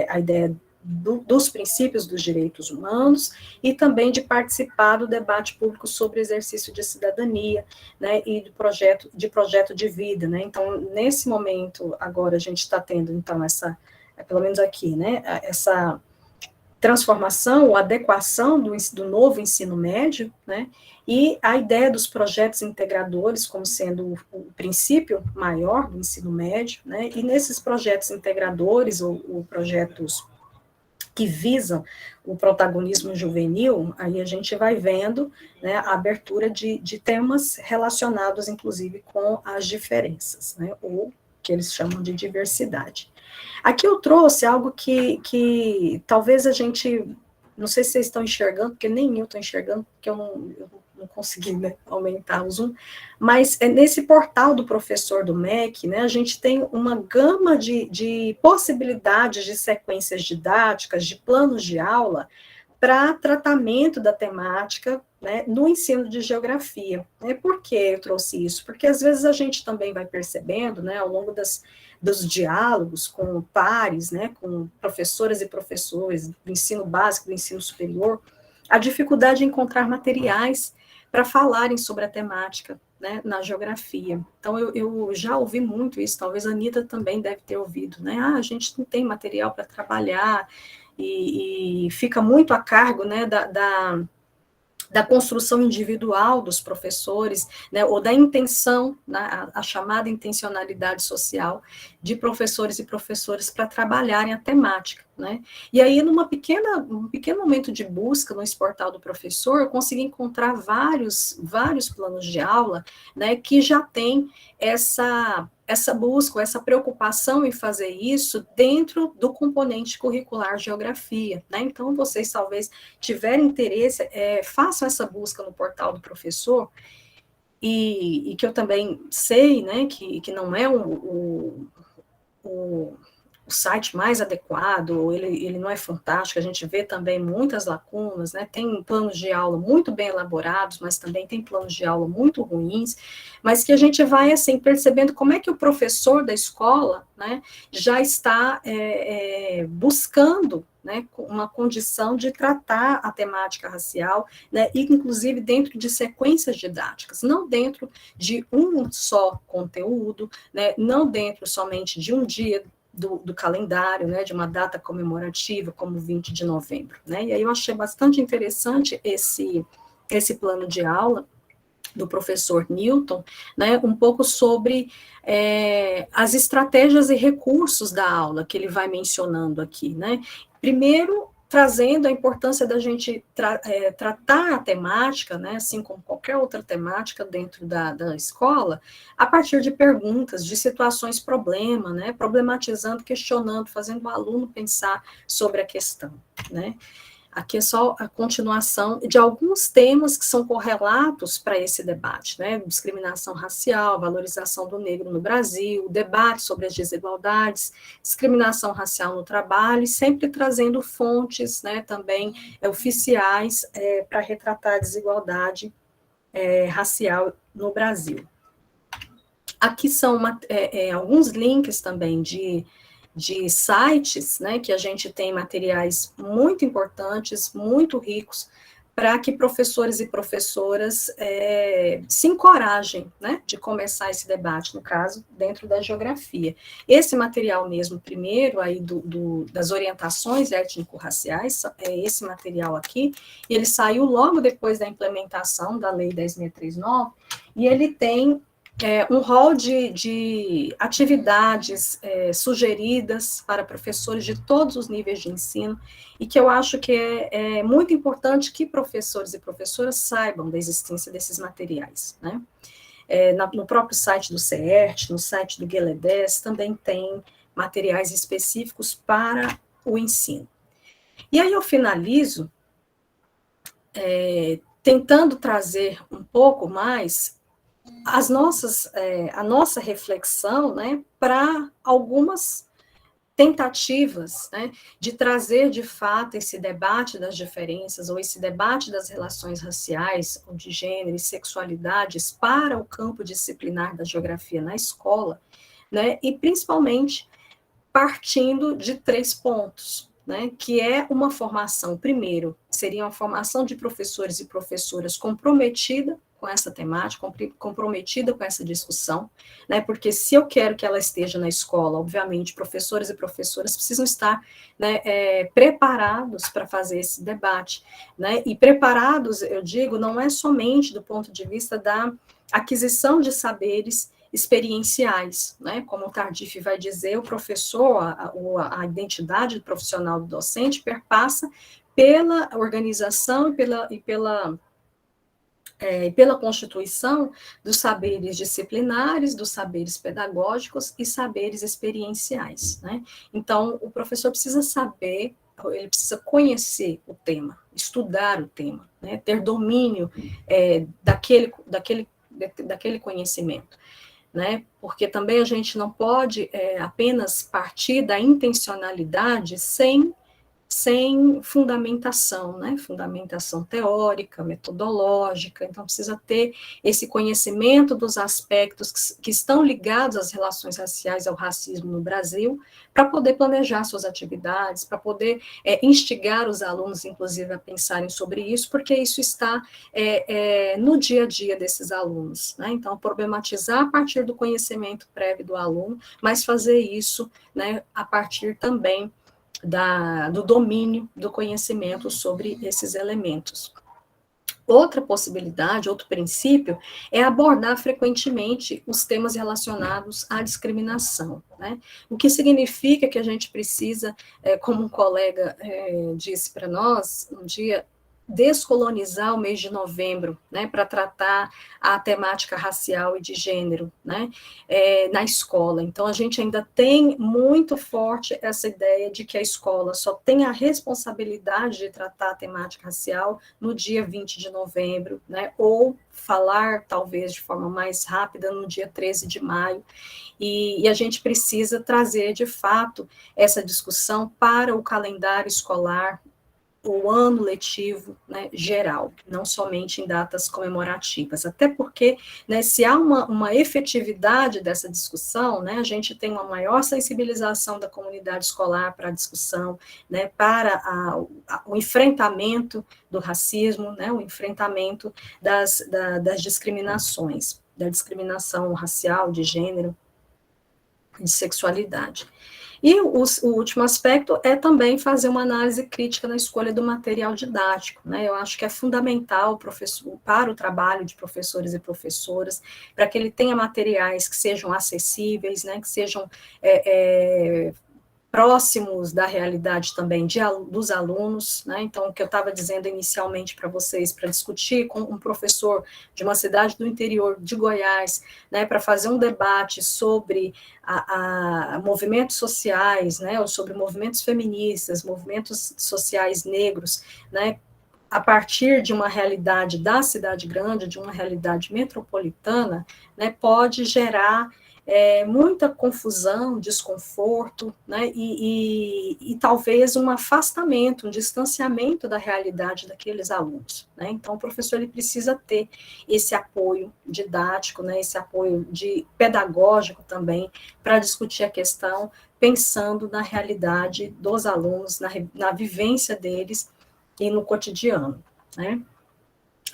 a ideia dos princípios dos direitos humanos, e também de participar do debate público sobre o exercício de cidadania, né, e de projeto de vida, né, então, nesse momento, agora, a gente está tendo, então, pelo menos aqui, né, essa transformação ou adequação do novo ensino médio, né, e a ideia dos projetos integradores como sendo o princípio maior do ensino médio, né, e nesses projetos integradores, ou projetos que visam o protagonismo juvenil, aí a gente vai vendo, né, a abertura de temas relacionados, inclusive, com as diferenças, né, ou que eles chamam de diversidade. Aqui eu trouxe algo que talvez a gente, não sei se vocês estão enxergando, porque nem eu estou enxergando, porque eu não consegui, né, aumentar o zoom, mas nesse portal do professor do MEC, né, a gente tem uma gama de possibilidades de sequências didáticas, de planos de aula, para tratamento da temática, né, no ensino de geografia. Por que eu trouxe isso? Porque às vezes a gente também vai percebendo, né, ao longo dos diálogos com pares, né, com professoras e professores do ensino básico, do ensino superior, a dificuldade de encontrar materiais para falarem sobre a temática, né, na geografia. Então, eu já ouvi muito isso, talvez a Anitta também deve ter ouvido, né, a gente não tem material para trabalhar, e fica muito a cargo, né, da construção individual dos professores, né, ou da intenção, né, a chamada intencionalidade social de professores e professoras para trabalharem a temática, né, e aí um pequeno momento de busca no portal do professor, eu consegui encontrar vários planos de aula, né, que já tem essa busca, essa preocupação em fazer isso dentro do componente curricular geografia, né, então vocês talvez tiverem interesse, façam essa busca no portal do professor, e que eu também sei, né, que não é o site mais adequado, ele não é fantástico, a gente vê também muitas lacunas, né, tem planos de aula muito bem elaborados, mas também tem planos de aula muito ruins, mas que a gente vai, assim, percebendo como é que o professor da escola, né, já está buscando, né, uma condição de tratar a temática racial, né, inclusive dentro de sequências didáticas, não dentro de um só conteúdo, né, não dentro somente de um dia do calendário, né, de uma data comemorativa, como 20 de novembro, né, e aí eu achei bastante interessante esse plano de aula do professor Newton, né, um pouco sobre as estratégias e recursos da aula que ele vai mencionando aqui, né, primeiro, trazendo a importância da gente tratar a temática, né, assim como qualquer outra temática dentro da escola, a partir de perguntas, de situações problema, né, problematizando, questionando, fazendo o aluno pensar sobre a questão, né. Aqui é só a continuação de alguns temas que são correlatos para esse debate, né? Discriminação racial, valorização do negro no Brasil, debate sobre as desigualdades, discriminação racial no trabalho, e sempre trazendo fontes, né, também oficiais para retratar a desigualdade racial no Brasil. Aqui são alguns links também de sites, né, que a gente tem materiais muito importantes, muito ricos, para que professores e professoras se encorajem, né, de começar esse debate, no caso, dentro da geografia. Esse material mesmo, primeiro, aí das orientações étnico-raciais, é esse material aqui, e ele saiu logo depois da implementação da Lei 10.639, e ele tem um rol de atividades sugeridas para professores de todos os níveis de ensino, e que eu acho que é muito importante que professores e professoras saibam da existência desses materiais, né? No próprio site do CERT, no site do GLE10, também tem materiais específicos para o ensino. E aí eu finalizo tentando trazer um pouco mais a nossa reflexão, né, para algumas tentativas, né, de trazer de fato esse debate das diferenças, ou esse debate das relações raciais, ou de gênero e sexualidades para o campo disciplinar da geografia na escola, né, e principalmente partindo de 3 pontos, né, que é uma formação, primeiro, seria uma formação de professores e professoras comprometida com essa temática, comprometida com essa discussão, né, porque se eu quero que ela esteja na escola, obviamente, professores e professoras precisam estar, né, preparados para fazer esse debate, né, e preparados, eu digo, não é somente do ponto de vista da aquisição de saberes experienciais, né, como o Tardif vai dizer, o professor, a identidade profissional do docente perpassa pela organização e pela constituição dos saberes disciplinares, dos saberes pedagógicos e saberes experienciais, né? Então, o professor precisa saber, ele precisa conhecer o tema, estudar o tema, né? Ter domínio daquele conhecimento, né? Porque também a gente não pode apenas partir da intencionalidade sem fundamentação, né? Fundamentação teórica, metodológica. Então, precisa ter esse conhecimento dos aspectos que estão ligados às relações raciais, ao racismo no Brasil, para poder planejar suas atividades, para poder instigar os alunos, inclusive, a pensarem sobre isso, porque isso está no dia a dia desses alunos, né? Então, problematizar a partir do conhecimento prévio do aluno, mas fazer isso, né, a partir também do domínio do conhecimento sobre esses elementos. Outra possibilidade, outro princípio, é abordar frequentemente os temas relacionados à discriminação, né? O que significa que a gente precisa, como um colega disse para nós um dia, descolonizar o mês de novembro, né, para tratar a temática racial e de gênero, né, na escola. Então, a gente ainda tem muito forte essa ideia de que a escola só tem a responsabilidade de tratar a temática racial no dia 20 de novembro, né, ou falar, talvez, de forma mais rápida, no dia 13 de maio, e a gente precisa trazer, de fato, essa discussão para o calendário escolar, o ano letivo, né, geral, não somente em datas comemorativas, até porque, né, se há uma efetividade dessa discussão, né, a gente tem uma maior sensibilização da comunidade escolar para a discussão, né, para o enfrentamento do racismo, né, o enfrentamento das discriminações, da discriminação racial, de gênero, de sexualidade. E o último aspecto é também fazer uma análise crítica na escolha do material didático, né? Eu acho que é fundamental para o trabalho de professores e professoras, para que ele tenha materiais que sejam acessíveis, né? Que sejam próximos da realidade também dos alunos, né? Então, o que eu estava dizendo inicialmente para vocês, para discutir com um professor de uma cidade do interior de Goiás, né, para fazer um debate sobre movimentos sociais, né, ou sobre movimentos feministas, movimentos sociais negros, né, a partir de uma realidade da cidade grande, de uma realidade metropolitana, né, pode gerar muita confusão, desconforto, né, e talvez um afastamento, um distanciamento da realidade daqueles alunos, né. Então, o professor ele precisa ter esse apoio didático, né, esse apoio pedagógico também, para discutir a questão, pensando na realidade dos alunos, na vivência deles e no cotidiano, né.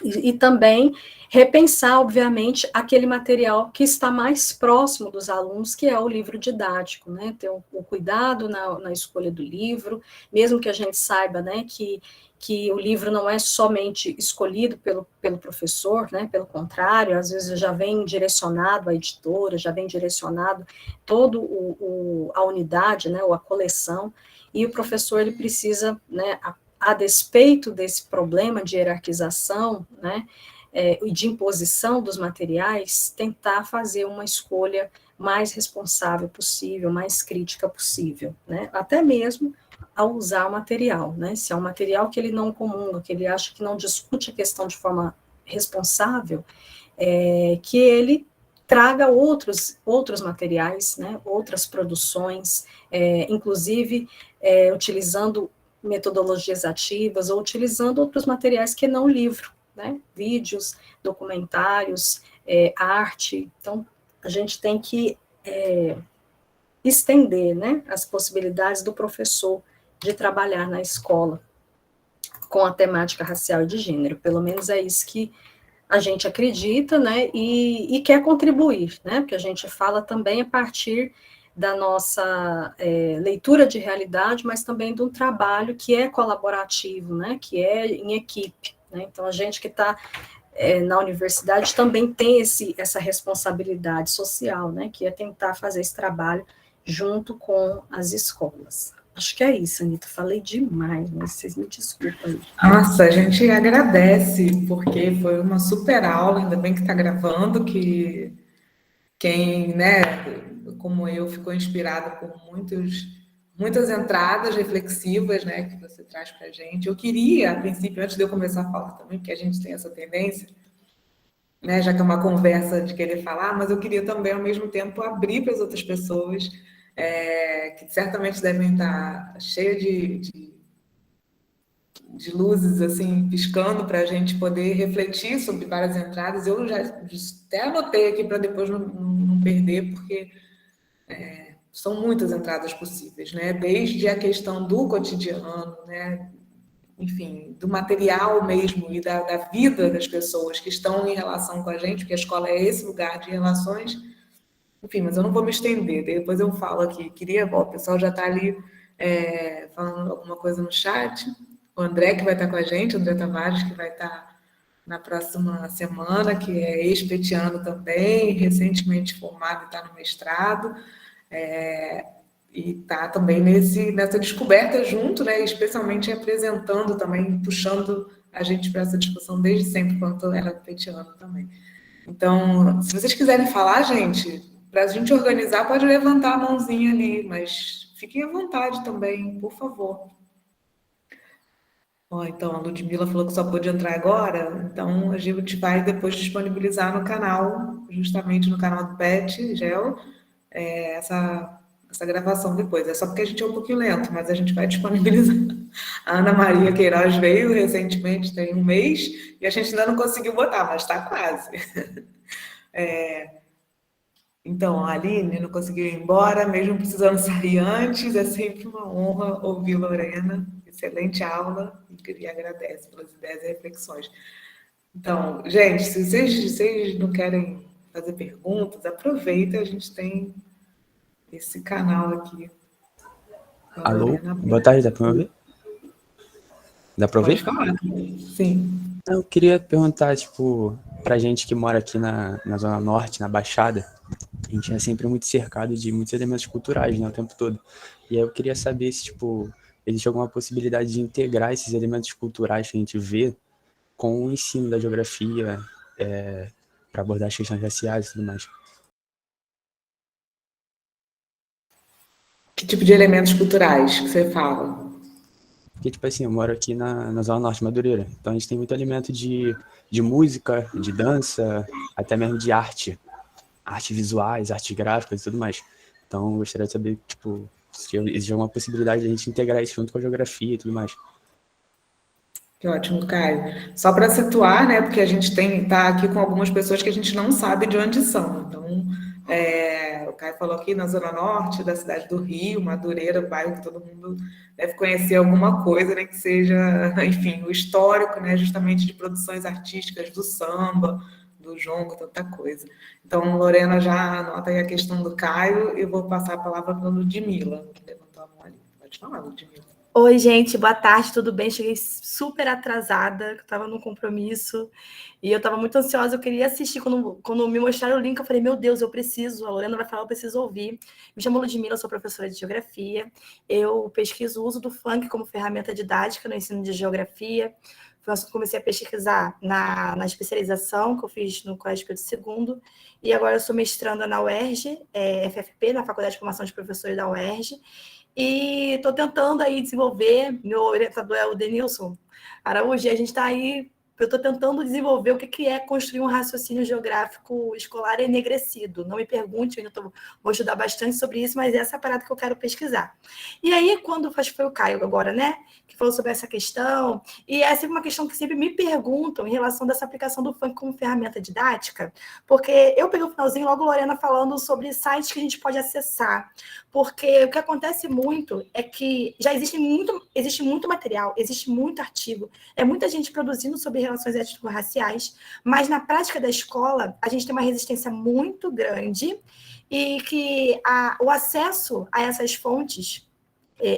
E também repensar, obviamente, aquele material que está mais próximo dos alunos, que é o livro didático, né, ter o cuidado na escolha do livro, mesmo que a gente saiba, né, que o livro não é somente escolhido pelo professor, né, pelo contrário, às vezes já vem direcionado à editora, já vem direcionado todo a unidade, né, ou a coleção, e o professor, ele precisa, né, a despeito desse problema de hierarquização, né, e de imposição dos materiais, tentar fazer uma escolha mais responsável possível, mais crítica possível, né, até mesmo ao usar o material, né, se é um material que ele não comunga, que ele acha que não discute a questão de forma responsável, que ele traga outros materiais, né, outras produções, inclusive utilizando metodologias ativas ou utilizando outros materiais que não livro, né, vídeos, documentários, arte. Então, a gente tem que estender, né, as possibilidades do professor de trabalhar na escola com a temática racial e de gênero. Pelo menos é isso que a gente acredita, né, e quer contribuir, né, porque a gente fala também a partir da nossa leitura de realidade, mas também de um trabalho que é colaborativo, né, que é em equipe, né, então a gente que está na universidade também tem essa responsabilidade social, né, que é tentar fazer esse trabalho junto com as escolas. Acho que é isso, Anitta, falei demais, mas vocês me desculpem. Nossa, a gente agradece, porque foi uma super aula, ainda bem que está gravando, que quem, né, como eu, ficou inspirado por muitas entradas reflexivas, né, que você traz para a gente. Eu queria, a princípio, antes de eu começar a falar também, porque a gente tem essa tendência, né, já que é uma conversa de querer falar, mas eu queria também, ao mesmo tempo, abrir para as outras pessoas, que certamente devem estar cheias de luzes, assim, piscando para a gente poder refletir sobre várias entradas. Eu já até anotei aqui para depois não perder, porque são muitas entradas possíveis, né? Desde a questão do cotidiano, né? Enfim, do material mesmo e da vida das pessoas que estão em relação com a gente, porque a escola é esse lugar de relações. Enfim, mas eu não vou me estender, depois eu falo aqui. O pessoal já está ali falando alguma coisa no chat. O André, que vai estar com a gente, o André Tavares, que vai estar na próxima semana, que é ex-petiano também, recentemente formado e está no mestrado, e está também nessa descoberta junto, né, especialmente apresentando também, puxando a gente para essa discussão desde sempre, quando era petiano também. Então, se vocês quiserem falar, gente, para a gente organizar, pode levantar a mãozinha ali, mas fiquem à vontade também, por favor. Então, a Ludmilla falou que só pôde entrar agora, então a gente vai depois disponibilizar no canal, justamente no canal do PET, GEL, essa gravação depois. É só porque a gente é um pouquinho lento, mas a gente vai disponibilizar. A Ana Maria Queiroz veio recentemente, tem um mês, e a gente ainda não conseguiu botar, mas está quase. Então, a Aline não conseguiu ir embora, mesmo precisando sair antes, é sempre uma honra ouvir Lorena. Excelente aula, e queria agradecer pelas ideias e reflexões. Então, gente, se vocês não querem fazer perguntas, aproveita, a gente tem esse canal aqui. Alô, boa tarde, dá para me ouvir? Dá para ouvir? Pode falar, sim. Eu queria perguntar, pra gente que mora aqui na Zona Norte, na Baixada, a gente é sempre muito cercado de muitos elementos culturais, né, o tempo todo. E aí eu queria saber se, tipo, existe alguma possibilidade de integrar esses elementos culturais que a gente vê com o ensino da geografia, para abordar as questões raciais e tudo mais. Que tipo de elementos culturais que você fala? Porque, tipo assim, eu moro aqui na Zona Norte, Madureira. Então a gente tem muito elemento de música, de dança, até mesmo de arte. Artes visuais, artes gráficas e tudo mais. Então eu gostaria de saber, tipo, se existe alguma possibilidade de a gente integrar isso junto com a geografia e tudo mais. Que ótimo, Caio. Só para situar, né, porque a gente está aqui com algumas pessoas que a gente não sabe de onde são. Então, o Caio falou aqui na Zona Norte da cidade do Rio, Madureira, bairro que todo mundo deve conhecer alguma coisa, né, que seja, enfim, o histórico, né, justamente de produções artísticas do samba, do jongo, tanta coisa. Então, Lorena já anota aí a questão do Caio e eu vou passar a palavra para a Ludmila, que levantou a mão ali. Pode falar, Ludmila. Oi, gente, boa tarde, tudo bem? Cheguei super atrasada, estava num compromisso e eu estava muito ansiosa, eu queria assistir. Quando me mostraram o link, eu falei, meu Deus, eu preciso, a Lorena vai falar, eu preciso ouvir. Me chamo Ludmila, sou professora de geografia, eu pesquiso o uso do funk como ferramenta didática no ensino de geografia. Foi um assunto que comecei a pesquisar na especialização que eu fiz no Colégio Pedro II, e agora eu sou mestranda na UERJ, FFP, na Faculdade de Formação de Professores da UERJ, e estou tentando aí desenvolver, meu orientador é o Denilson Araújo, e a gente está aí, eu estou tentando desenvolver o que é construir um raciocínio geográfico escolar enegrecido. Não me pergunte, eu ainda vou estudar bastante sobre isso, mas essa é a parada que eu quero pesquisar. E aí, acho que foi o Caio agora, né, que falou sobre essa questão, e essa é uma questão que sempre me perguntam em relação dessa aplicação do funk como ferramenta didática, porque eu peguei o finalzinho logo Lorena falando sobre sites que a gente pode acessar, porque o que acontece muito é que já existe muito material, existe muito artigo, é muita gente produzindo sobre relações étnico-raciais, mas na prática da escola a gente tem uma resistência muito grande e que o acesso a essas fontes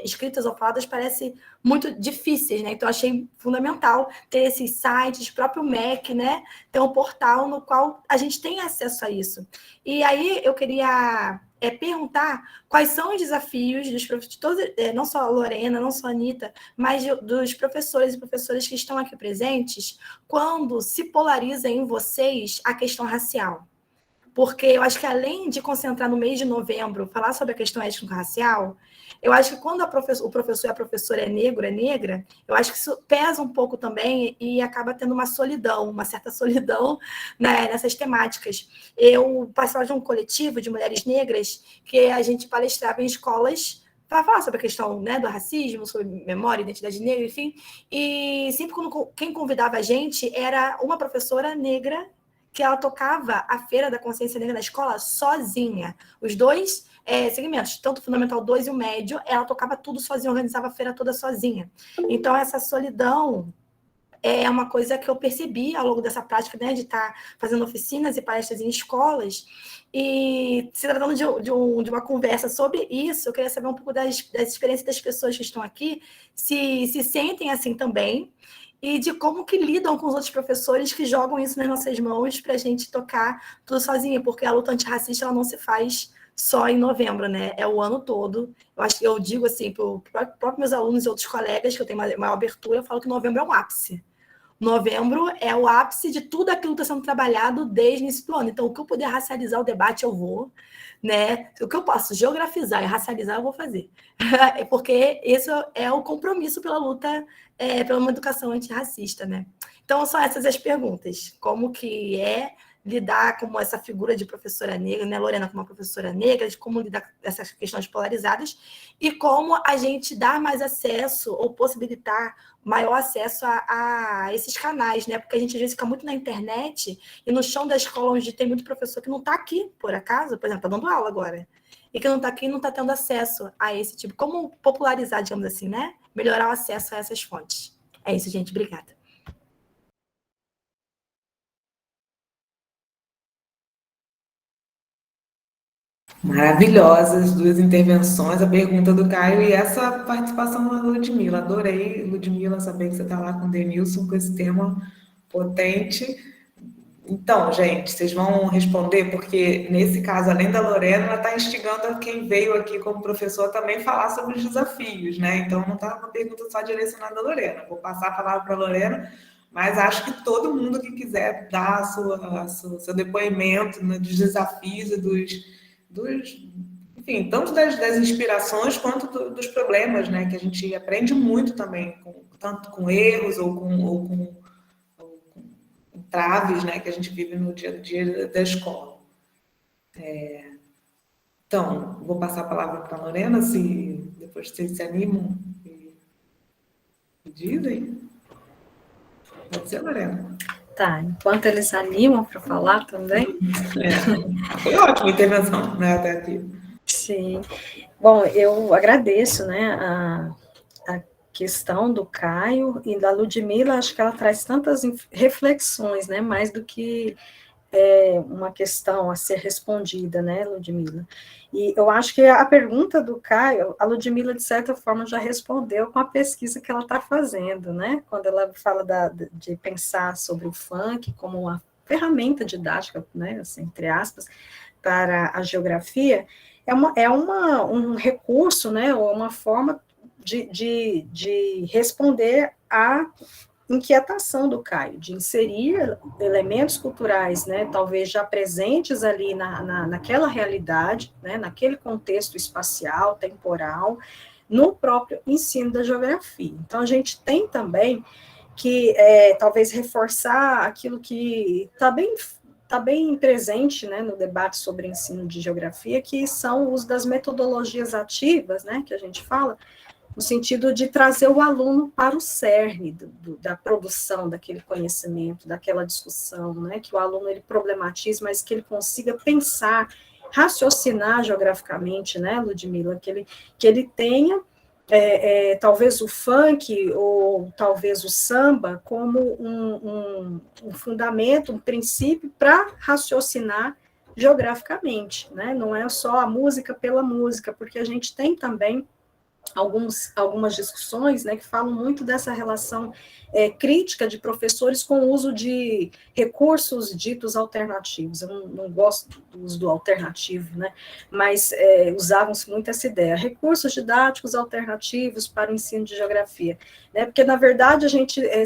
escritas ou faladas parece muito difíceis, né? Então, achei fundamental ter esses sites, próprio MEC, né? Ter um portal no qual a gente tem acesso a isso. E aí, eu queria perguntar quais são os desafios dos professores, não só a Lorena, não só a Anitta, mas dos professores e professoras que estão aqui presentes, quando se polariza em vocês a questão racial. Porque eu acho que, além de concentrar no mês de novembro, falar sobre a questão étnico-racial, eu acho que quando o professor e a professora é negro, é negra, eu acho que isso pesa um pouco também e acaba tendo uma solidão, uma certa solidão, né, nessas temáticas. Eu participava de um coletivo de mulheres negras que a gente palestrava em escolas para falar sobre a questão, né, do racismo, sobre memória, identidade negra, enfim. E sempre quem convidava a gente era uma professora negra que ela tocava a Feira da Consciência Negra na escola sozinha. Os dois segmentos, tanto o Fundamental 2 e o Médio, ela tocava tudo sozinha, organizava a feira toda sozinha. Então, essa solidão é uma coisa que eu percebi ao longo dessa prática, né, de estar fazendo oficinas e palestras em escolas. E se tratando de uma conversa sobre isso, eu queria saber um pouco das experiências das pessoas que estão aqui, se sentem assim também, e de como que lidam com os outros professores que jogam isso nas nossas mãos para a gente tocar tudo sozinha, porque a luta antirracista ela não se faz só em novembro, né? É o ano todo. Eu digo assim, para próprios meus alunos e outros colegas, que eu tenho maior abertura, eu falo que novembro é um ápice. Novembro é o ápice de tudo aquilo que está sendo trabalhado desde o início do ano. Então, o que eu puder racializar o debate, eu vou, né? O que eu posso geografizar e racializar, eu vou fazer. Porque esse é o compromisso pela luta pela uma educação antirracista, né? Então, são essas as perguntas. Como que é lidar com essa figura de professora negra, né, Lorena, como uma professora negra, de como lidar com essas questões polarizadas e como a gente dar mais acesso ou possibilitar maior acesso a esses canais, né? Porque a gente às vezes fica muito na internet e no chão da escola, onde tem muito professor que não está aqui, por acaso, por exemplo, está dando aula agora, e que não está aqui e não está tendo acesso a esse tipo. Como popularizar, digamos assim, né? Melhorar o acesso a essas fontes. É isso, gente. Obrigada. Maravilhosas duas intervenções, a pergunta do Caio e essa participação da Ludmila. Adorei, Ludmila, saber que você está lá com o Denilson com esse tema potente. Então, gente, vocês vão responder, porque nesse caso, além da Lorena, ela está instigando quem veio aqui como professor também falar sobre os desafios, né? Então, não está uma pergunta só direcionada à Lorena. Vou passar a palavra para a Lorena, mas acho que todo mundo que quiser dar seu depoimento, né, dos desafios e enfim, tanto das inspirações quanto dos problemas, né? Que a gente aprende muito também, tanto com erros ou com traves, né, que a gente vive no dia a dia da escola. Então, vou passar a palavra para a Lorena, se depois vocês se animam e dizem. Pode ser, Lorena. Tá, enquanto eles animam para falar também. Foi ótima a intervenção, né, até aqui. Sim. Bom, eu agradeço, né, a questão do Caio e da Ludmila, acho que ela traz tantas reflexões, né, mais do que uma questão a ser respondida, né, Ludmila? E eu acho que a pergunta do Caio, a Ludmila, de certa forma, já respondeu com a pesquisa que ela está fazendo, né, quando ela fala de pensar sobre o funk como uma ferramenta didática, né, assim, entre aspas, para a geografia, um recurso, né, ou uma forma de responder à inquietação do Caio, de inserir elementos culturais, né, talvez já presentes ali naquela realidade, né, naquele contexto espacial, temporal, no próprio ensino da geografia. Então, a gente tem também que talvez reforçar aquilo que está bem presente, né, no debate sobre ensino de geografia, que são os das metodologias ativas, né, que a gente fala, no sentido de trazer o aluno para o cerne da produção daquele conhecimento, daquela discussão, né, que o aluno ele problematize, mas que ele consiga pensar, raciocinar geograficamente, né, Ludmila, que ele tenha talvez o funk ou talvez o samba como um fundamento, um princípio para raciocinar geograficamente, né, não é só a música pela música, porque a gente tem também algumas discussões, né, que falam muito dessa relação crítica de professores com o uso de recursos ditos alternativos. Eu não gosto do uso do alternativo, né, mas usavam-se muito essa ideia, recursos didáticos alternativos para o ensino de geografia, né, porque, na verdade,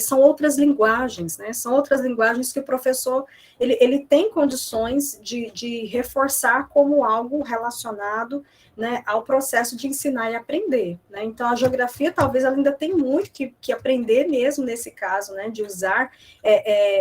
são outras linguagens, né, são outras linguagens que o professor, ele tem condições de reforçar como algo relacionado, né, ao processo de ensinar e aprender, né? Então, a geografia, talvez, ela ainda tem muito que aprender mesmo nesse caso, né, de usar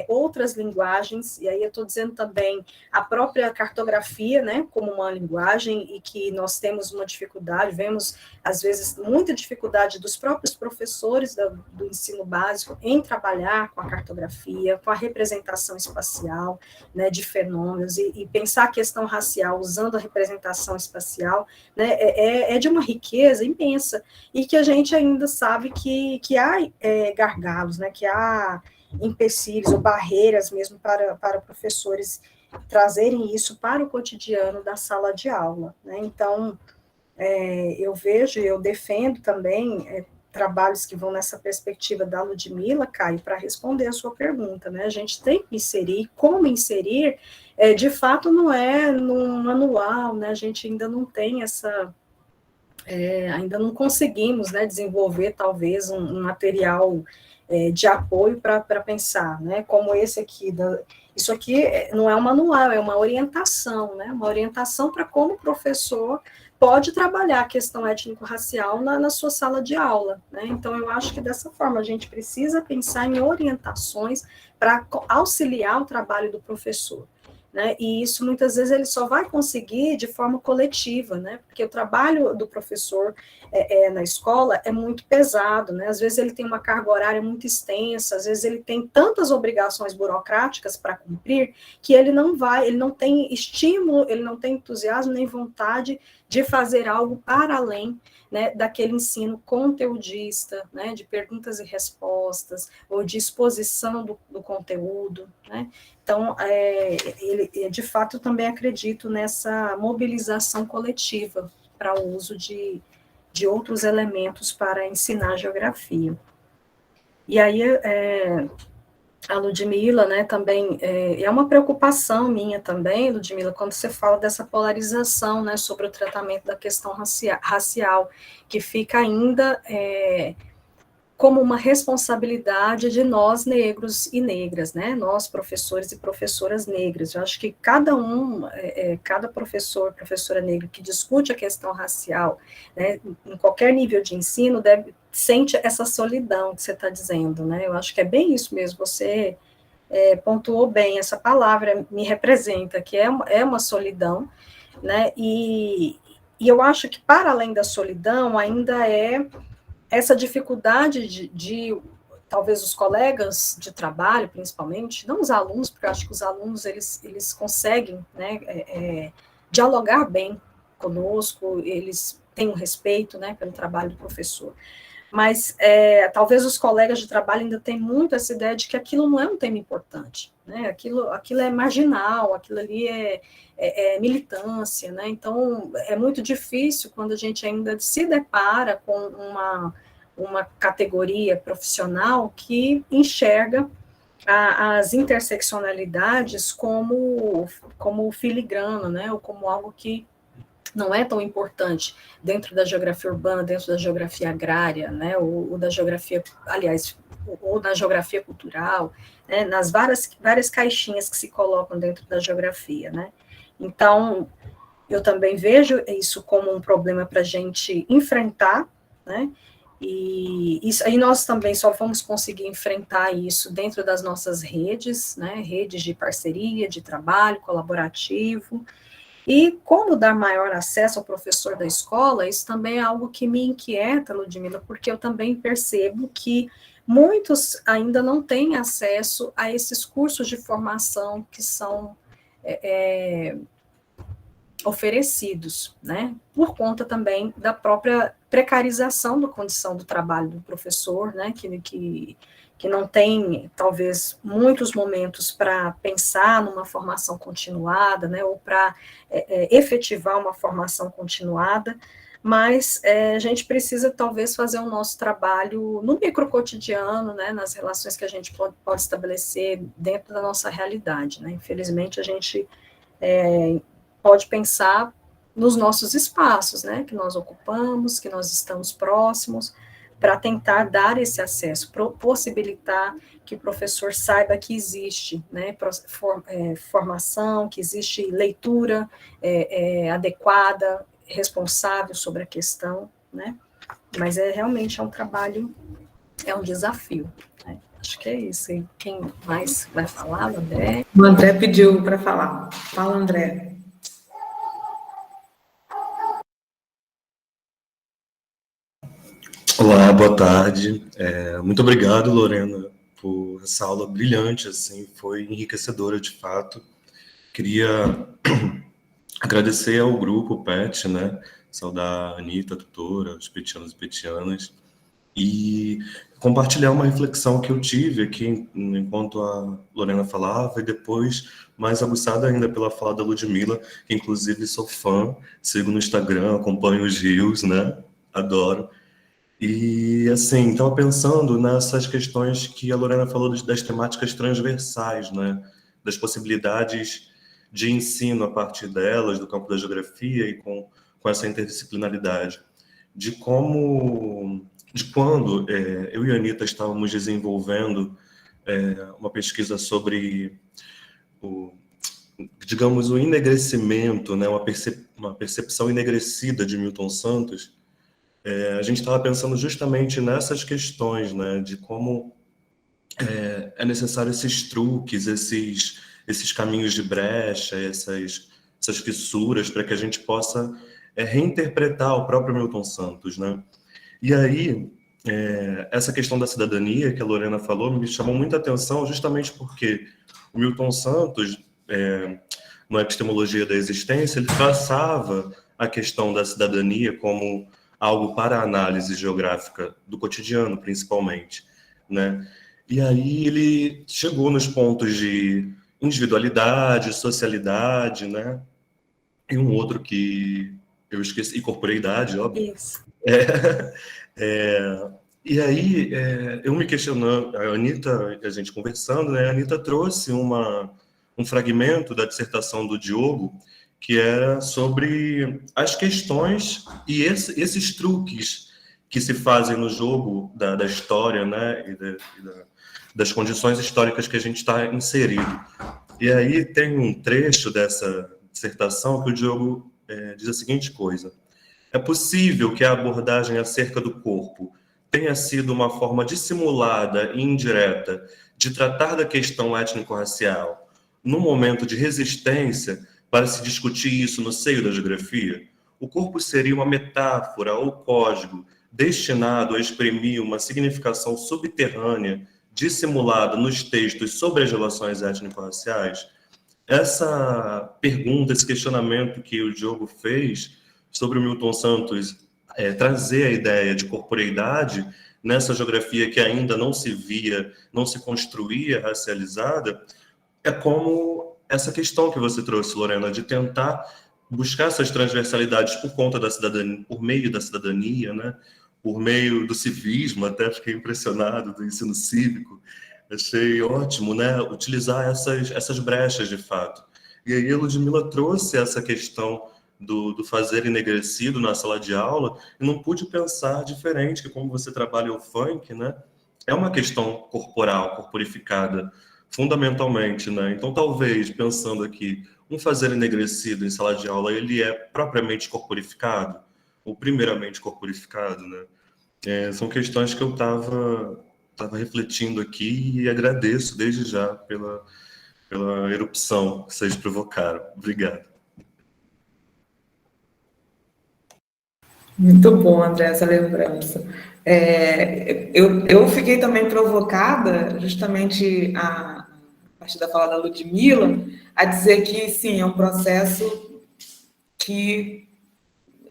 outras linguagens, e aí eu estou dizendo também a própria cartografia, né, como uma linguagem, e que nós temos uma dificuldade, vemos, às vezes, muita dificuldade dos próprios professores do ensino básico em trabalhar com a cartografia, com a representação espacial, né, de fenômenos, e pensar a questão racial usando a representação espacial, né, é de uma riqueza imensa, e que a gente ainda sabe que há gargalos, né, que há empecilhos ou barreiras mesmo para professores trazerem isso para o cotidiano da sala de aula, né? Então, eu defendo também trabalhos que vão nessa perspectiva da Ludmila, Caio, para responder a sua pergunta, né? A gente tem que inserir, como inserir, de fato não é no manual, né? A gente ainda não tem ainda não conseguimos, né, desenvolver talvez um material de apoio para pensar, né? Como esse aqui, isso aqui não é um manual, é uma orientação, né? Uma orientação para como o professor pode trabalhar a questão étnico-racial na sua sala de aula, né? Então, eu acho que dessa forma a gente precisa pensar em orientações para auxiliar o trabalho do professor, né? E isso, muitas vezes, ele só vai conseguir de forma coletiva, né? Porque o trabalho do professor na escola é muito pesado, né? Às vezes ele tem uma carga horária muito extensa, às vezes ele tem tantas obrigações burocráticas para cumprir, que ele não tem estímulo, ele não tem entusiasmo nem vontade de fazer algo para além, né, daquele ensino conteudista, né, de perguntas e respostas, ou de exposição do conteúdo, né? Então, de fato, eu também acredito nessa mobilização coletiva para o uso de outros elementos para ensinar geografia. E aí, a Ludmila, né, também, é uma preocupação minha também, Ludmila, quando você fala dessa polarização, né, sobre o tratamento da questão racial, que fica ainda como uma responsabilidade de nós negros e negras, né, nós professores e professoras negras. Eu acho que cada professor, professora negra que discute a questão racial, né, em qualquer nível de ensino, sente essa solidão que você está dizendo, né, eu acho que é bem isso mesmo, você pontuou bem, essa palavra me representa, que é uma solidão, né, e eu acho que para além da solidão, ainda é essa dificuldade de talvez os colegas de trabalho, principalmente, não os alunos, porque eu acho que os alunos, eles conseguem, né, dialogar bem conosco, eles têm um respeito, né, pelo trabalho do professor, mas talvez os colegas de trabalho ainda tenham muito essa ideia de que aquilo não é um tema importante, né, aquilo é marginal, aquilo ali é militância, né, então é muito difícil quando a gente ainda se depara com uma categoria profissional que enxerga as interseccionalidades como filigrana, né, ou como algo que não é tão importante dentro da geografia urbana, dentro da geografia agrária, né, ou da geografia, aliás, ou da geografia cultural, né, nas várias caixinhas que se colocam dentro da geografia, né. Então, eu também vejo isso como um problema para a gente enfrentar, né, e aí nós também só vamos conseguir enfrentar isso dentro das nossas redes, né, redes de parceria, de trabalho colaborativo. E como dar maior acesso ao professor da escola, isso também é algo que me inquieta, Ludmila, porque eu também percebo que muitos ainda não têm acesso a esses cursos de formação que são oferecidos, né, por conta também da própria precarização da condição do trabalho do professor, né, que não tem, talvez, muitos momentos para pensar numa formação continuada, né, ou para efetivar uma formação continuada, mas a gente precisa, talvez, fazer o nosso trabalho no microcotidiano, né, nas relações que a gente pode estabelecer dentro da nossa realidade, né, infelizmente a gente pode pensar nos nossos espaços, né, que nós ocupamos, que nós estamos próximos, para tentar dar esse acesso, possibilitar que o professor saiba que existe, né, formação, que existe leitura adequada, responsável sobre a questão, né, mas realmente um trabalho, é um desafio, né? Acho que é isso. E quem mais vai falar, o André? O André pediu para falar. Fala, André. Olá, boa tarde. Muito obrigado, Lorena, por essa aula brilhante, assim, foi enriquecedora, de fato. Queria agradecer ao grupo PET, né, saudar a Anitta, a tutora, os petianos e petianas, e compartilhar uma reflexão que eu tive aqui enquanto a Lorena falava, e depois, mais aguçada ainda pela fala da Ludmila, que inclusive sou fã, sigo no Instagram, acompanho os rios, né, adoro. E, assim, estava pensando nessas questões que a Lorena falou das temáticas transversais, né? Das possibilidades de ensino a partir delas, do campo da geografia e com essa interdisciplinaridade. De quando eu e a Anitta estávamos desenvolvendo uma pesquisa sobre digamos, o enegrecimento, né? Uma percepção enegrecida de Milton Santos. A gente estava pensando justamente nessas questões, né, de como é necessário esses truques, esses caminhos de brecha, essas fissuras, para que a gente possa reinterpretar o próprio Milton Santos, né? E aí, essa questão da cidadania que a Lorena falou me chamou muita atenção, justamente porque o Milton Santos, na epistemologia da existência, ele traçava a questão da cidadania como algo para a análise geográfica do cotidiano, principalmente, né? E aí ele chegou nos pontos de individualidade, socialidade, né? E um outro que eu esqueci, e corporeidade, óbvio. Isso. E aí, eu me questionando, a Anitta, a gente conversando, né, a Anitta trouxe um fragmento da dissertação do Diogo, que era sobre as questões e esses truques que se fazem no jogo da história, né, das condições históricas que a gente está inserido. E aí tem um trecho dessa dissertação que o Diogo diz a seguinte coisa: é possível que a abordagem acerca do corpo tenha sido uma forma dissimulada e indireta de tratar da questão étnico-racial num momento de resistência para se discutir isso no seio da geografia? O corpo seria uma metáfora ou código destinado a exprimir uma significação subterrânea dissimulada nos textos sobre as relações étnico-raciais? Essa pergunta, esse questionamento que o Diogo fez sobre o Milton Santos trazer a ideia de corporeidade nessa geografia que ainda não se via, não se construía racializada, é como essa questão que você trouxe, Lorena, de tentar buscar essas transversalidades por conta da cidadania, por meio da cidadania, né? Por meio do civismo, até fiquei impressionado do ensino cívico, achei ótimo, né? Utilizar essas brechas de fato. E aí a Ludmilla trouxe essa questão do fazer enegrecido na sala de aula, e não pude pensar diferente, que como você trabalha o funk, né, é uma questão corporal, corporificada, fundamentalmente, né? Então, talvez, pensando aqui, um fazer enegrecido em sala de aula, ele é propriamente corporificado, ou primeiramente corporificado, né? São questões que eu estava refletindo aqui e agradeço desde já pela erupção que vocês provocaram. Obrigado. Muito bom, André, essa lembrança. Eu fiquei também provocada, justamente a partir da fala da Ludmilla, a dizer que, sim, é um processo que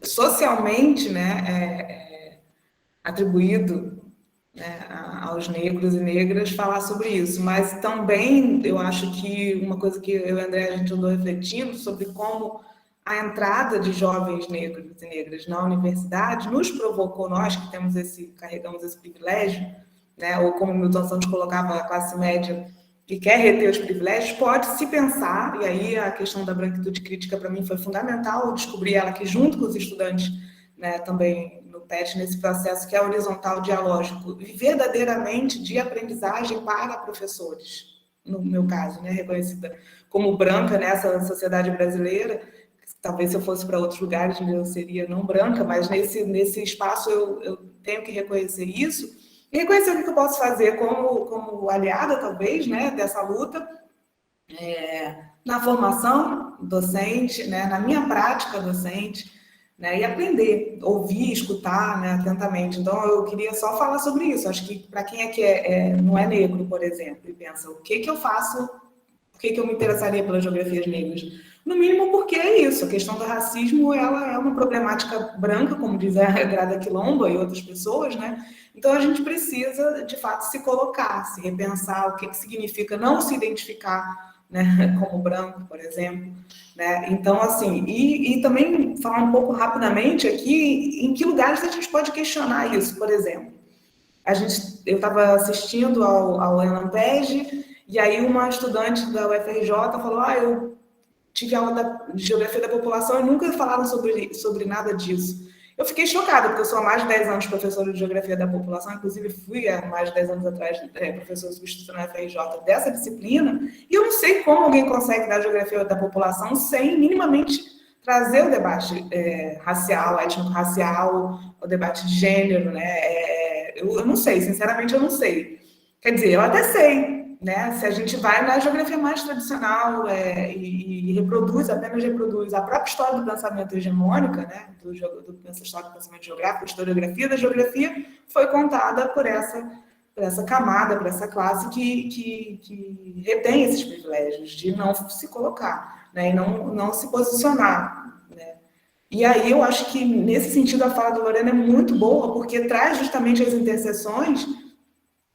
socialmente, né, atribuído, né, aos negros e negras falar sobre isso, mas também eu acho que uma coisa que eu e o André a gente andou refletindo sobre como a entrada de jovens negros e negras na universidade nos provocou, nós que carregamos esse privilégio, né, ou como Milton Santos colocava, a classe média que quer reter os privilégios, pode se pensar, e aí a questão da branquitude crítica para mim foi fundamental, eu descobri ela aqui junto com os estudantes, né, também no PET, nesse processo que é horizontal dialógico, e verdadeiramente de aprendizagem para professores, no meu caso, né, reconhecida como branca nessa sociedade brasileira. Talvez se eu fosse para outros lugares eu seria não branca, mas nesse espaço eu tenho que reconhecer isso e reconhecer o que eu posso fazer como aliada, talvez, né, dessa luta, na formação docente, né, na minha prática docente, né, e aprender, ouvir, escutar, né, atentamente. Então, eu queria só falar sobre isso. Acho que para quem não é negro, por exemplo, e pensa, o que eu faço, por que eu me interessaria pelas geografias negras? No mínimo porque é isso, a questão do racismo ela é uma problemática branca, como diz a Grada Quilomba e outras pessoas, né? Então a gente precisa, de fato, se colocar, se repensar o que significa não se identificar, né, como branco, por exemplo, né? Então, assim, e também falar um pouco rapidamente aqui, em que lugares a gente pode questionar isso, por exemplo. Eu estava assistindo ao Elampege, e aí uma estudante da UFRJ falou, eu tive aula de Geografia da População e nunca falaram sobre nada disso. Eu fiquei chocada, porque eu sou há mais de 10 anos professora de Geografia da População, inclusive fui há mais de 10 anos atrás professora substituta na UFRJ dessa disciplina, e eu não sei como alguém consegue dar Geografia da População sem minimamente trazer o debate racial, étnico-racial, o debate de gênero, né? Eu não sei, sinceramente eu não sei. Quer dizer, eu até sei, né? Se a gente vai na geografia mais tradicional e apenas reproduz a própria história do pensamento hegemônica, né? Do história do pensamento geográfico, a historiografia da geografia foi contada por essa camada, por essa classe que retém esses privilégios de não se colocar, né? E não se posicionar, né? E aí eu acho que, nesse sentido, a fala da Lorena é muito boa, porque traz justamente as interseções,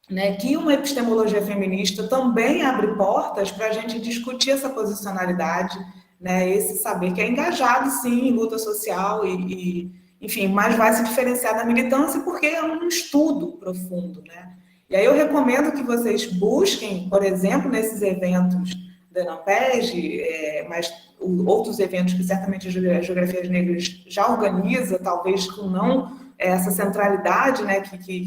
né, que uma epistemologia feminista também abre portas para a gente discutir essa posicionalidade, né, esse saber que é engajado, sim, em luta social e enfim, mais vai se diferenciar da militância porque é um estudo profundo, né? E aí eu recomendo que vocês busquem, por exemplo, nesses eventos da ENAPEG, mas outros eventos que certamente a Geografias Negras já organiza, talvez com não essa centralidade, né, que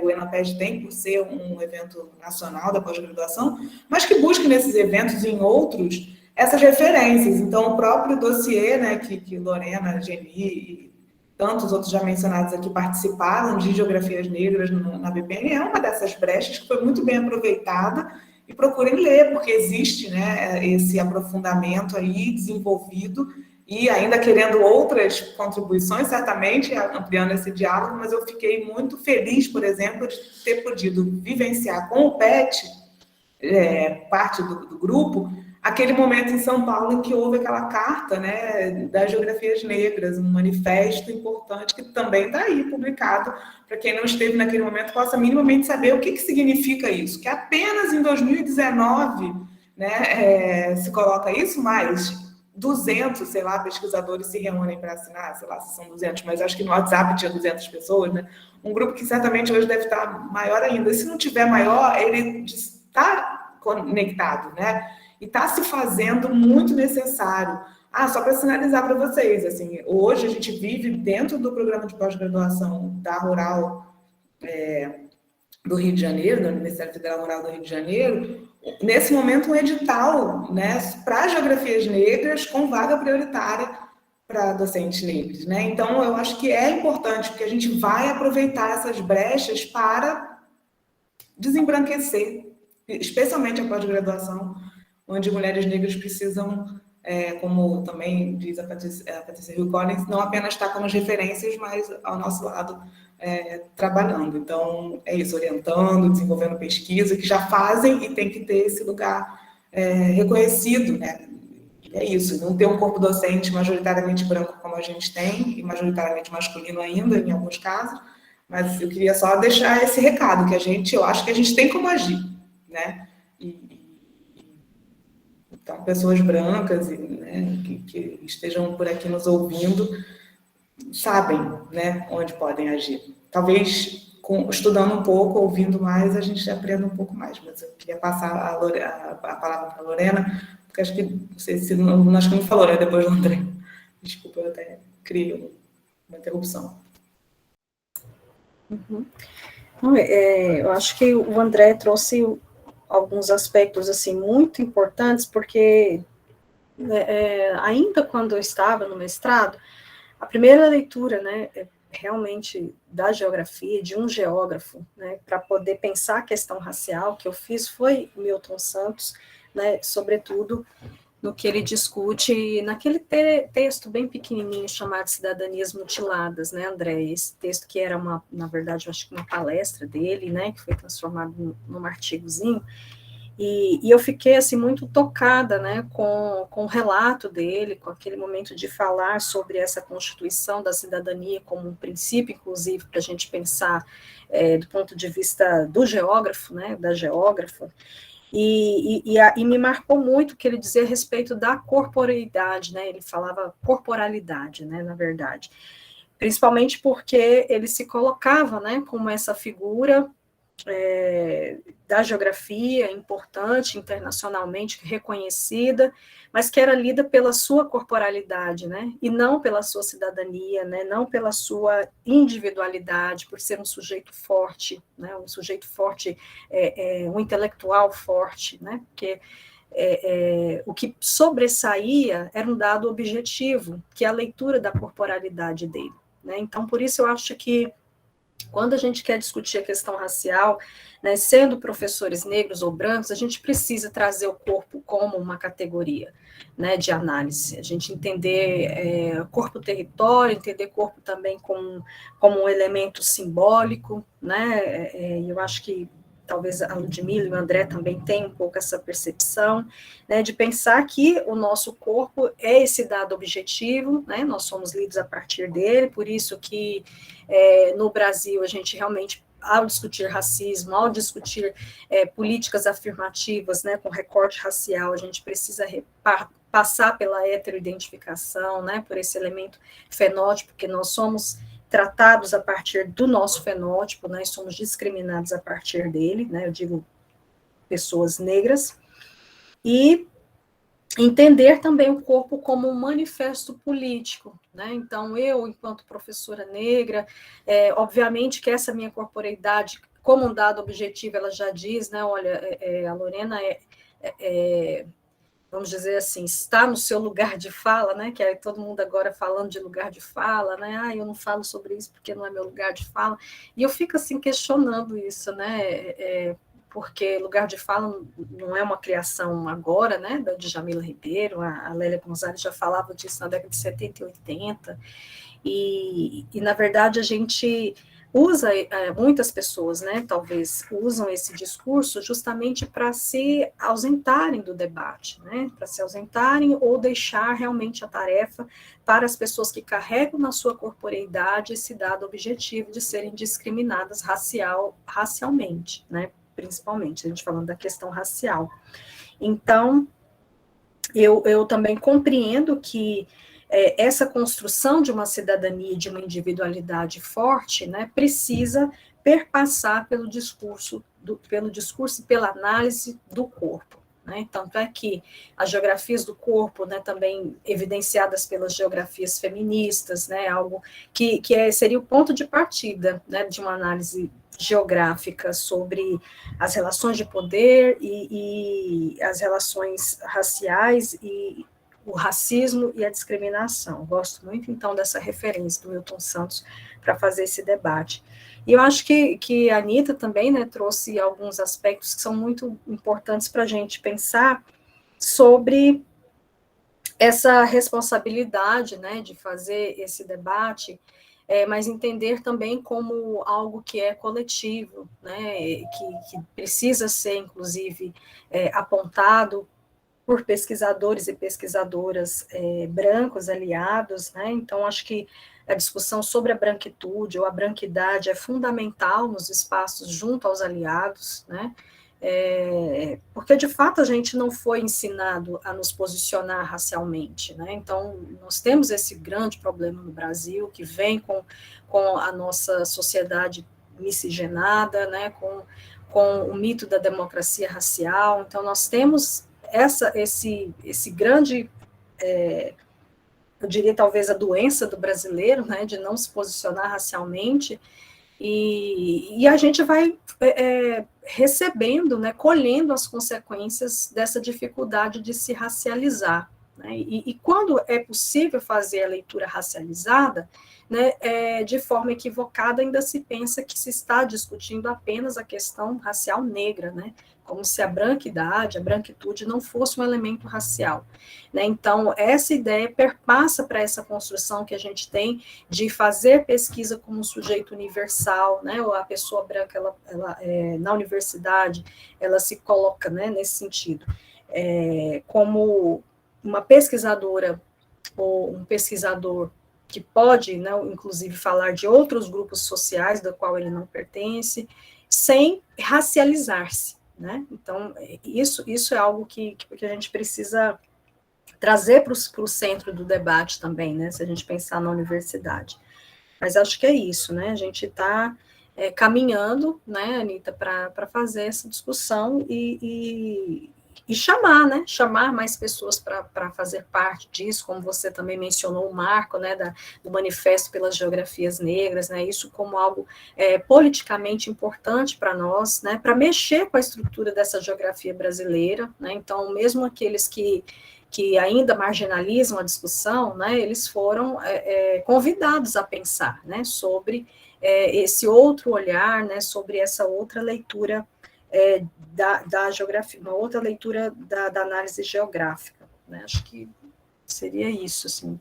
o ENAPEG tem por ser um evento nacional da pós-graduação, mas que busque nesses eventos e em outros essas referências. Então, o próprio dossiê, né, que Lorena, Geni e tantos outros já mencionados aqui participaram de Geografias Negras na BPN, é uma dessas brechas que foi muito bem aproveitada, e procurem ler, porque existe, né, esse aprofundamento aí desenvolvido, e ainda querendo outras contribuições, certamente, ampliando esse diálogo, mas eu fiquei muito feliz, por exemplo, de ter podido vivenciar com o PET, parte do grupo, aquele momento em São Paulo em que houve aquela carta, né, das Geografias Negras, um manifesto importante que também está aí publicado, para quem não esteve naquele momento possa minimamente saber o que significa isso, que apenas em 2019, né, se coloca isso, mas 200, sei lá, pesquisadores se reúnem para assinar, sei lá se são 200, mas acho que no WhatsApp tinha 200 pessoas, né, um grupo que certamente hoje deve estar maior ainda, se não tiver maior, ele está conectado, né, e está se fazendo muito necessário. Só para sinalizar para vocês, assim, hoje a gente vive dentro do programa de pós-graduação da Rural do Rio de Janeiro, da Universidade Federal Rural do Rio de Janeiro, nesse momento um edital, né, para Geografias Negras com vaga prioritária para docentes negros, né? Então, eu acho que é importante, porque a gente vai aproveitar essas brechas para desembranquecer, especialmente a pós-graduação, onde mulheres negras precisam, como também diz a Patrícia Hill Collins, não apenas estar como referências, mas ao nosso lado trabalhando. Então, é isso, orientando, desenvolvendo pesquisa, que já fazem e tem que ter esse lugar reconhecido, né? É isso, não ter um corpo docente majoritariamente branco como a gente tem, e majoritariamente masculino ainda, em alguns casos, mas eu queria só deixar esse recado, que eu acho que a gente tem como agir, né? Então, pessoas brancas, né, que estejam por aqui nos ouvindo, sabem, né, onde podem agir. Talvez, estudando um pouco, ouvindo mais, a gente aprenda um pouco mais. Mas eu queria passar a palavra para a Lorena, porque acho que, não sei se acho que não falou, né, depois do André. Desculpa, eu até criei uma interrupção. Uhum. Eu acho que o André trouxe alguns aspectos, assim, muito importantes, porque ainda quando eu estava no mestrado, a primeira leitura, né, realmente da geografia, de um geógrafo, né, para poder pensar a questão racial que eu fiz foi Milton Santos, né, sobretudo no que ele discute naquele texto bem pequenininho chamado Cidadanias Mutiladas, né, André? Esse texto que era, na verdade, eu acho que uma palestra dele, né, que foi transformado num artigozinho, e eu fiquei, assim, muito tocada, né, com o relato dele, com aquele momento de falar sobre essa constituição da cidadania como um princípio, inclusive, para a gente pensar do ponto de vista do geógrafo, né, da geógrafa, e me marcou muito o que ele dizia a respeito da corporeidade, né, ele falava corporalidade, né, na verdade, principalmente porque ele se colocava, né, como essa figura da geografia importante, internacionalmente reconhecida, mas que era lida pela sua corporalidade, né, e não pela sua cidadania, né, não pela sua individualidade, por ser um sujeito forte, né, um sujeito forte, um intelectual forte, né, porque o que sobressaía era um dado objetivo, que é a leitura da corporalidade dele, né, então por isso eu acho que quando a gente quer discutir a questão racial, né, sendo professores negros ou brancos, a gente precisa trazer o corpo como uma categoria, né, de análise. A gente entender corpo-território, entender corpo também como um elemento simbólico, né, eu acho que talvez a Ludmila e o André também tenham um pouco essa percepção, né, de pensar que o nosso corpo é esse dado objetivo, né, nós somos lidos a partir dele, por isso que no Brasil a gente realmente, ao discutir racismo, ao discutir políticas afirmativas, né, com recorte racial, a gente precisa passar pela heteroidentificação, né, por esse elemento fenótipo, que nós somos tratados a partir do nosso fenótipo, né, somos discriminados a partir dele, né, eu digo pessoas negras, e entender também o corpo como um manifesto político, né? Então, eu, enquanto professora negra, obviamente que essa minha corporeidade, como um dado objetivo, ela já diz, né? Olha, a Lorena vamos dizer assim, está no seu lugar de fala, né? Que é todo mundo agora falando de lugar de fala, né? Ah, eu não falo sobre isso porque não é meu lugar de fala. E eu fico assim questionando isso, né? Porque lugar de fala não é uma criação agora, né, da Djamila Ribeiro, a Lélia Gonzalez já falava disso na década de 70 e 80, e na verdade a gente usa, muitas pessoas, né, talvez usam esse discurso justamente para se ausentarem do debate, né, para se ausentarem ou deixar realmente a tarefa para as pessoas que carregam na sua corporeidade esse dado objetivo de serem discriminadas racialmente, né, principalmente, a gente falando da questão racial. Então, eu também compreendo que essa construção de uma cidadania, de uma individualidade forte, né, precisa perpassar pelo discurso e pela análise do corpo. Né? Tanto é que as geografias do corpo, né, também evidenciadas pelas geografias feministas, né, algo que seria o ponto de partida, né, de uma análise geográfica sobre as relações de poder e as relações raciais e o racismo e a discriminação. Gosto muito, então, dessa referência do Milton Santos para fazer esse debate. E eu acho que a Anita também, né, trouxe alguns aspectos que são muito importantes para a gente pensar sobre essa responsabilidade, né, de fazer esse debate, mas entender também como algo que é coletivo, né, que precisa ser, inclusive, apontado por pesquisadores e pesquisadoras brancos, aliados, né, então acho que a discussão sobre a branquitude ou a branquidade é fundamental nos espaços junto aos aliados, né, porque de fato a gente não foi ensinado a nos posicionar racialmente, né? Então nós temos esse grande problema no Brasil que vem com a nossa sociedade miscigenada, né? Com o mito da democracia racial. Então nós temos esse grande, eu diria talvez a doença do brasileiro, né? De não se posicionar racialmente. E a gente vai recebendo, né, colhendo as consequências dessa dificuldade de se racializar. Né, e quando é possível fazer a leitura racializada, né, de forma equivocada, ainda se pensa que se está discutindo apenas a questão racial negra, né, como se a branquidade, a branquitude não fosse um elemento racial. Né? Então, essa ideia perpassa para essa construção que a gente tem de fazer pesquisa como um sujeito universal, né? Ou a pessoa branca, ela na universidade, ela se coloca, né, nesse sentido, como uma pesquisadora ou um pesquisador que pode, né, inclusive, falar de outros grupos sociais do qual ele não pertence, sem racializar-se. Né? Então, isso é algo que a gente precisa trazer para o centro do debate também, né? Se a gente pensar na universidade. Mas acho que é isso, né? A gente está caminhando, né, Anita, para fazer essa discussão e chamar, né? Chamar mais pessoas para fazer parte disso, como você também mencionou o marco, né, do Manifesto pelas Geografias Negras, né? Isso como algo politicamente importante para nós, né? Para mexer com a estrutura dessa geografia brasileira, né? Então, mesmo aqueles que ainda marginalizam a discussão, né, eles foram convidados a pensar, né, sobre esse outro olhar, né, sobre essa outra leitura da geografia, uma outra leitura da análise geográfica. Né, acho que seria isso, assim.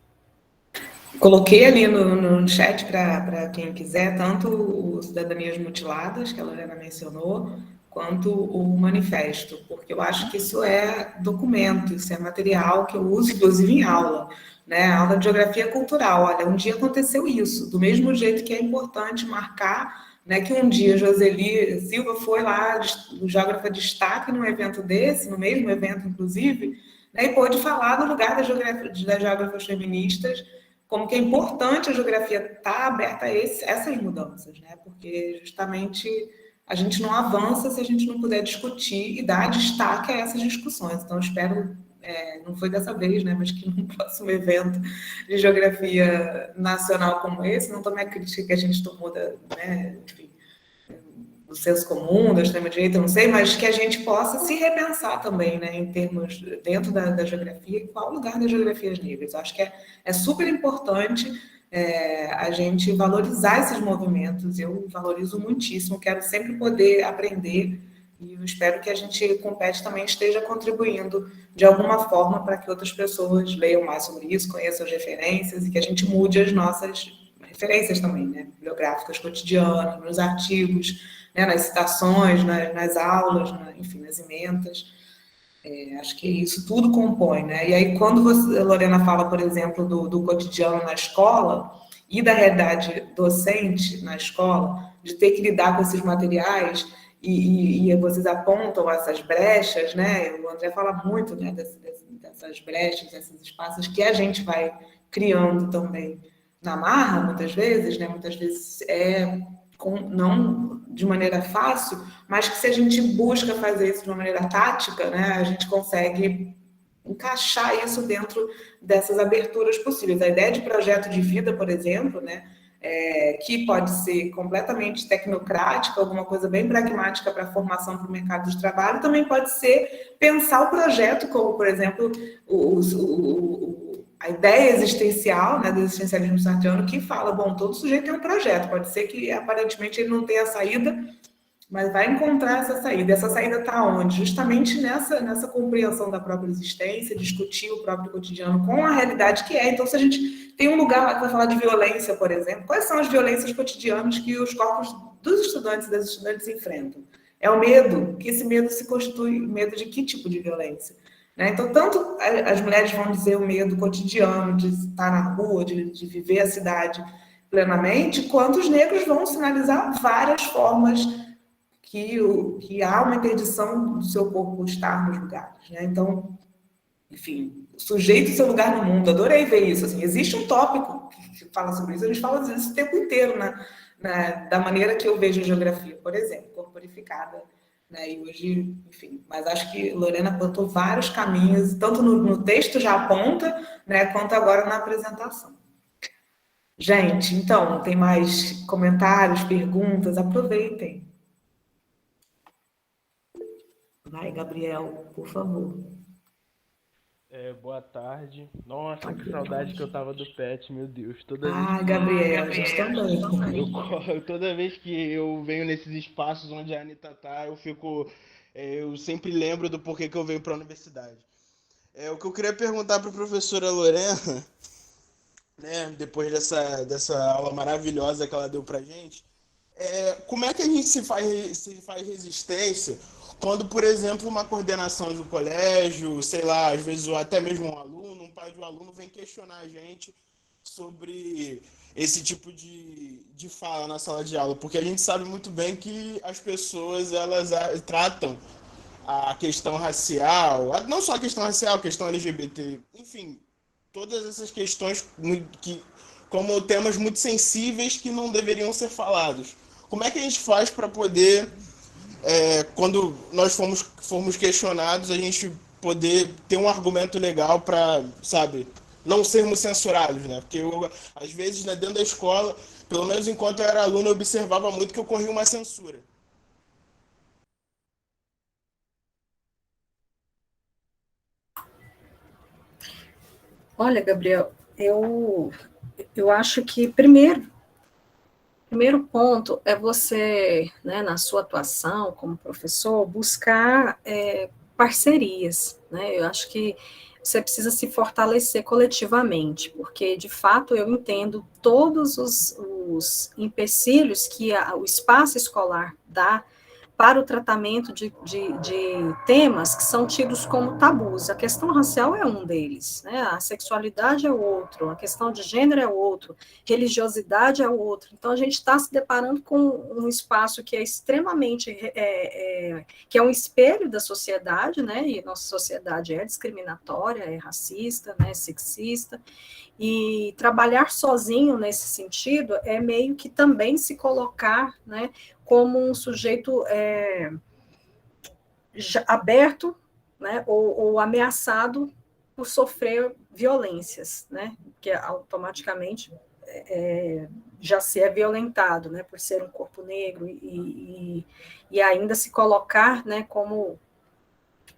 Coloquei ali no chat para quem quiser, tanto o Cidadanias Mutiladas, que a Lorena mencionou, quanto o manifesto, porque eu acho que isso é documento, isso é material que eu uso, inclusive, em aula, né? Aula de geografia cultural. Olha, um dia aconteceu isso, do mesmo jeito que é importante marcar, né, que um dia Joseli Silva foi lá, o geógrafa destaque num evento desse, no mesmo evento, inclusive, né, e pôde falar no lugar das geógrafas feministas, como que é importante a geografia estar aberta a essas mudanças, né, porque justamente a gente não avança se a gente não puder discutir e dar destaque a essas discussões. Então, espero, não foi dessa vez, né, mas que no próximo evento de geografia nacional como esse, não tome a crítica que a gente tomou né, enfim, do senso comum, da extrema-direita, não sei, mas que a gente possa se repensar também, né, em termos, dentro da geografia, qual o lugar das geografias negras. Eu acho que é super importante a gente valorizar esses movimentos. Eu valorizo muitíssimo, quero sempre poder aprender, e eu espero que a gente, com o PET, também esteja contribuindo de alguma forma para que outras pessoas leiam mais sobre isso, conheçam as referências, e que a gente mude as nossas referências também, né, bibliográficas cotidianas, nos artigos, né, nas citações, nas aulas, enfim, nas ementas. Acho que isso tudo compõe, né? E aí, quando Lorena fala, por exemplo, do cotidiano na escola e da realidade docente na escola, de ter que lidar com esses materiais, e vocês apontam essas brechas, né? O André fala muito, né, dessas brechas, desses espaços que a gente vai criando também na marra, muitas vezes, né? Muitas vezes não de maneira fácil, mas que se a gente busca fazer isso de uma maneira tática, né, a gente consegue encaixar isso dentro dessas aberturas possíveis. A ideia de projeto de vida, por exemplo, né, que pode ser completamente tecnocrática, alguma coisa bem pragmática para a formação para o mercado de trabalho, também pode ser pensar o projeto como, por exemplo, a ideia existencial, né, do existencialismo sartreano, que fala, bom, todo sujeito tem um projeto, pode ser que aparentemente ele não tenha saída, mas vai encontrar essa saída. Essa saída está onde? Justamente nessa compreensão da própria existência, discutir o próprio cotidiano com a realidade que é. Então, se a gente tem um lugar lá que vai falar de violência, por exemplo, quais são as violências cotidianas que os corpos dos estudantes e das estudantes enfrentam? É o medo, que esse medo se constitui medo de que tipo de violência? Né? Então, tanto as mulheres vão dizer o medo cotidiano de estar na rua, de viver a cidade plenamente, quanto os negros vão sinalizar várias formas que há uma interdição do seu corpo estar nos lugares. Né? Então, enfim, o sujeito e seu lugar no mundo, adorei ver isso. Assim, existe um tópico que fala sobre isso, a gente fala disso o tempo inteiro, da maneira que eu vejo a geografia, por exemplo, corporificada. Né? E hoje, enfim, mas acho que Lorena apontou vários caminhos, tanto no texto já aponta, né, quanto agora na apresentação. Gente, então, tem mais comentários, perguntas? Aproveitem. Vai, Gabriel, por favor. Boa tarde. Nossa, que saudade que eu tava do PET, meu Deus. Toda Gabriel, a gente também. Toda vez que eu venho nesses espaços onde a Anitta tá, eu sempre lembro do porquê que eu venho para a universidade. O que eu queria perguntar para a professora Lorena, né, depois dessa aula maravilhosa que ela deu pra gente, como é que a gente se faz resistência quando, por exemplo, uma coordenação do colégio, sei lá, às vezes até mesmo um pai de um aluno vem questionar a gente sobre esse tipo de fala na sala de aula, porque a gente sabe muito bem que as pessoas, elas tratam a questão racial, não só a questão racial, a questão LGBT, enfim, todas essas questões como temas muito sensíveis que não deveriam ser falados. Como é que a gente faz para poder, quando nós formos questionados, a gente poder ter um argumento legal para, sabe, não sermos censurados, né? Porque às vezes, né, dentro da escola, pelo menos enquanto eu era aluno, eu observava muito que ocorria uma censura. Olha, Gabriel, eu acho que primeiro ponto é você, né, na sua atuação como professor, buscar parcerias, né? Eu acho que você precisa se fortalecer coletivamente, porque, de fato, eu entendo todos os empecilhos que o espaço escolar dá para o tratamento de temas que são tidos como tabus. A questão racial é um deles, né? A sexualidade é outro, a questão de gênero é outro, religiosidade é outro. Então, a gente está se deparando com um espaço que é extremamente, que é um espelho da sociedade, né? E nossa sociedade é discriminatória, é racista, né? É sexista, e trabalhar sozinho nesse sentido é meio que também se colocar, né, como um sujeito aberto, né, ou ameaçado por sofrer violências, né, que automaticamente já se é violentado, né, por ser um corpo negro e ainda se colocar, né, como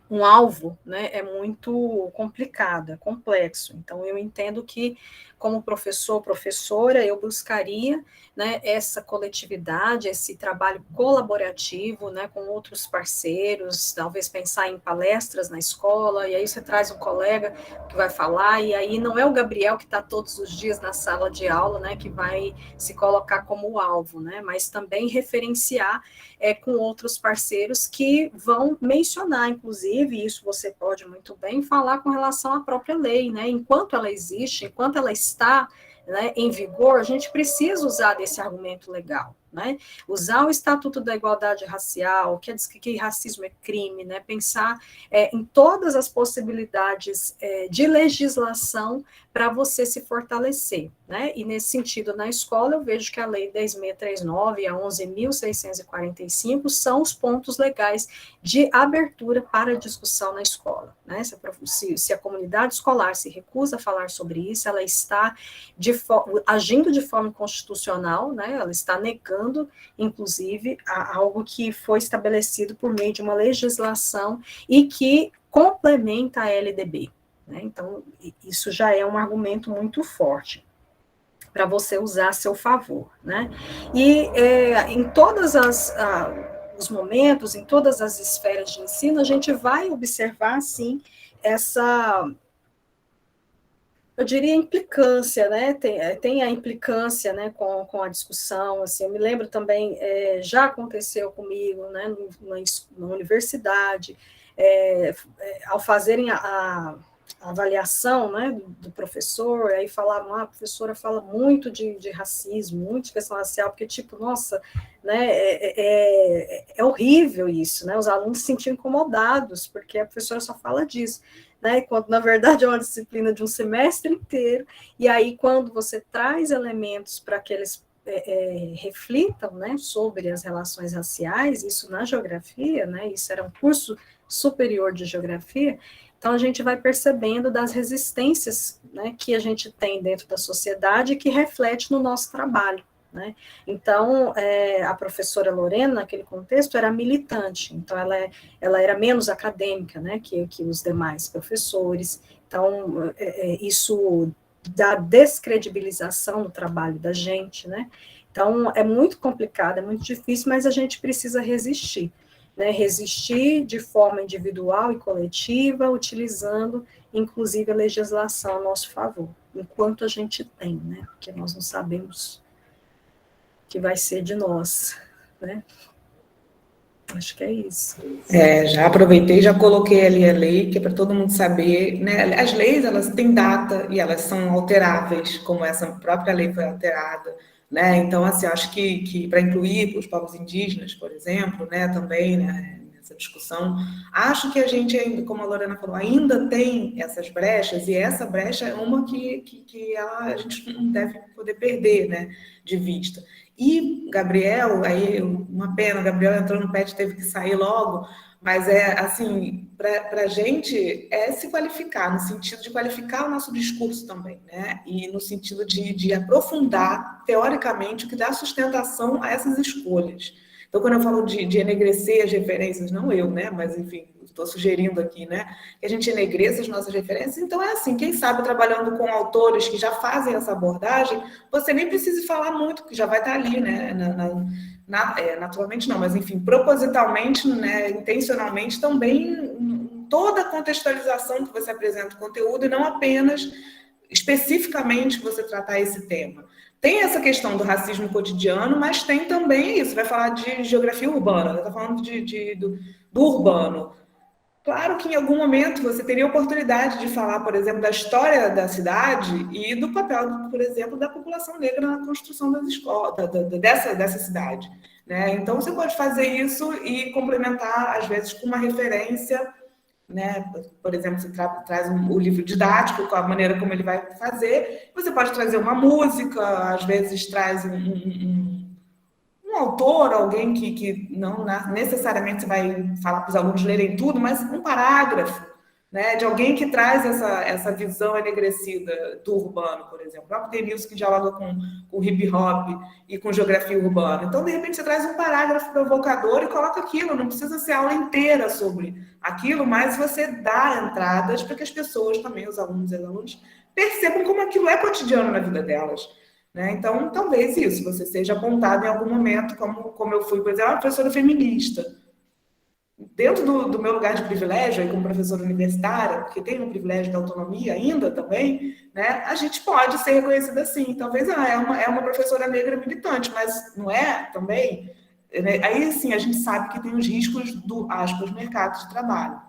um alvo, né, é muito complicado, é complexo. Então, eu entendo que, como professor, professora, eu buscaria, né, essa coletividade, esse trabalho colaborativo, né, com outros parceiros, talvez pensar em palestras na escola, e aí você traz um colega que vai falar, e aí não é o Gabriel que está todos os dias na sala de aula, né, que vai se colocar como alvo, né, mas também referenciar com outros parceiros que vão mencionar, inclusive, isso você pode muito bem falar com relação à própria lei, né? Enquanto ela existe, enquanto ela está, né, em vigor, a gente precisa usar desse argumento legal, né? Usar o Estatuto da Igualdade Racial, que diz que racismo é crime, né? Pensar em todas as possibilidades de legislação para você se fortalecer, né? E nesse sentido, na escola, eu vejo que a Lei 10.639 e a 11.645 são os pontos legais de abertura para a discussão na escola, né? Se a comunidade escolar se recusa a falar sobre isso, ela está agindo de forma inconstitucional, né? Ela está negando, inclusive, algo que foi estabelecido por meio de uma legislação e que complementa a LDB. Né? Então, isso já é um argumento muito forte para você usar a seu favor. Né? E em todos os momentos, em todas as esferas de ensino, a gente vai observar, sim, essa, eu diria, implicância, né? Tem a implicância, né, com a discussão. Assim, eu me lembro também, já aconteceu comigo, né, na universidade, ao fazerem a avaliação, né, do professor, aí falavam, a professora fala muito de racismo, muito de questão racial, porque, tipo, nossa, né, é horrível isso, né, os alunos se sentiam incomodados, porque a professora só fala disso, né, quando, na verdade, é uma disciplina de um semestre inteiro, e aí, quando você traz elementos para que eles reflitam, né, sobre as relações raciais, isso na geografia, né, isso era um curso superior de geografia, então a gente vai percebendo das resistências, né, que a gente tem dentro da sociedade e que reflete no nosso trabalho, né? Então, a professora Lorena, naquele contexto, era militante, então ela era menos acadêmica, né, que os demais professores, então isso dá descredibilização no trabalho da gente, né? Então, é muito complicado, é muito difícil, mas a gente precisa resistir, né? Resistir de forma individual e coletiva, utilizando, inclusive, a legislação a nosso favor, enquanto a gente tem, né? Porque nós não sabemos o que vai ser de nós, né? Acho que é isso. Já aproveitei, já coloquei ali a lei, que é para todo mundo saber, né? As leis, elas têm data e elas são alteráveis, como essa própria lei foi alterada, né? Então, assim, acho que para incluir os povos indígenas, por exemplo, né, também, né, nessa discussão, acho que a gente ainda, como a Lorena falou, ainda tem essas brechas, e essa brecha é uma que a gente não deve poder perder, né, de vista. E Gabriel, aí uma pena, o Gabriel entrou no PET, teve que sair logo, mas assim, para a gente se qualificar, no sentido de qualificar o nosso discurso também, né? E no sentido de aprofundar, teoricamente, o que dá sustentação a essas escolhas. Então, quando eu falo de enegrecer as referências, não eu, né? Mas, enfim, estou sugerindo aqui, né? Que a gente enegreça as nossas referências. Então, é assim, quem sabe trabalhando com autores que já fazem essa abordagem, você nem precisa falar muito, que já vai estar ali, né? Naturalmente não, mas, enfim, propositalmente, né? Intencionalmente, também toda a contextualização que você apresenta o conteúdo e não apenas especificamente você tratar esse tema. tem essa questão do racismo cotidiano, mas tem também isso, vai falar de geografia urbana, está falando do urbano. Claro que em algum momento você teria oportunidade de falar, por exemplo, da história da cidade e do papel, por exemplo, da população negra na construção das escolas, dessa cidade. Né? Então, você pode fazer isso e complementar, às vezes, com uma referência, né? Por exemplo, você traz o livro didático, com a maneira como ele vai fazer, você pode trazer uma música, às vezes traz um autor, alguém que não necessariamente você vai falar para os alunos lerem tudo, mas um parágrafo, né, de alguém que traz essa visão enegrecida do urbano, por exemplo. O próprio Denilson, que dialoga com hip hop e com geografia urbana. Então, de repente, você traz um parágrafo provocador e coloca aquilo, não precisa ser aula inteira sobre aquilo, mas você dá entradas para que as pessoas também, os alunos e as alunas, percebam como aquilo é cotidiano na vida delas. Né? Então, talvez isso, você seja apontado em algum momento, como eu fui, por exemplo, uma professora feminista. Dentro do meu lugar de privilégio, aí como professora universitária, porque tem um privilégio da autonomia ainda também, né? A gente pode ser reconhecida assim. Talvez é uma professora negra militante, mas não é também. Né? Aí, sim, a gente sabe que tem os riscos do, aspas, mercado de trabalho.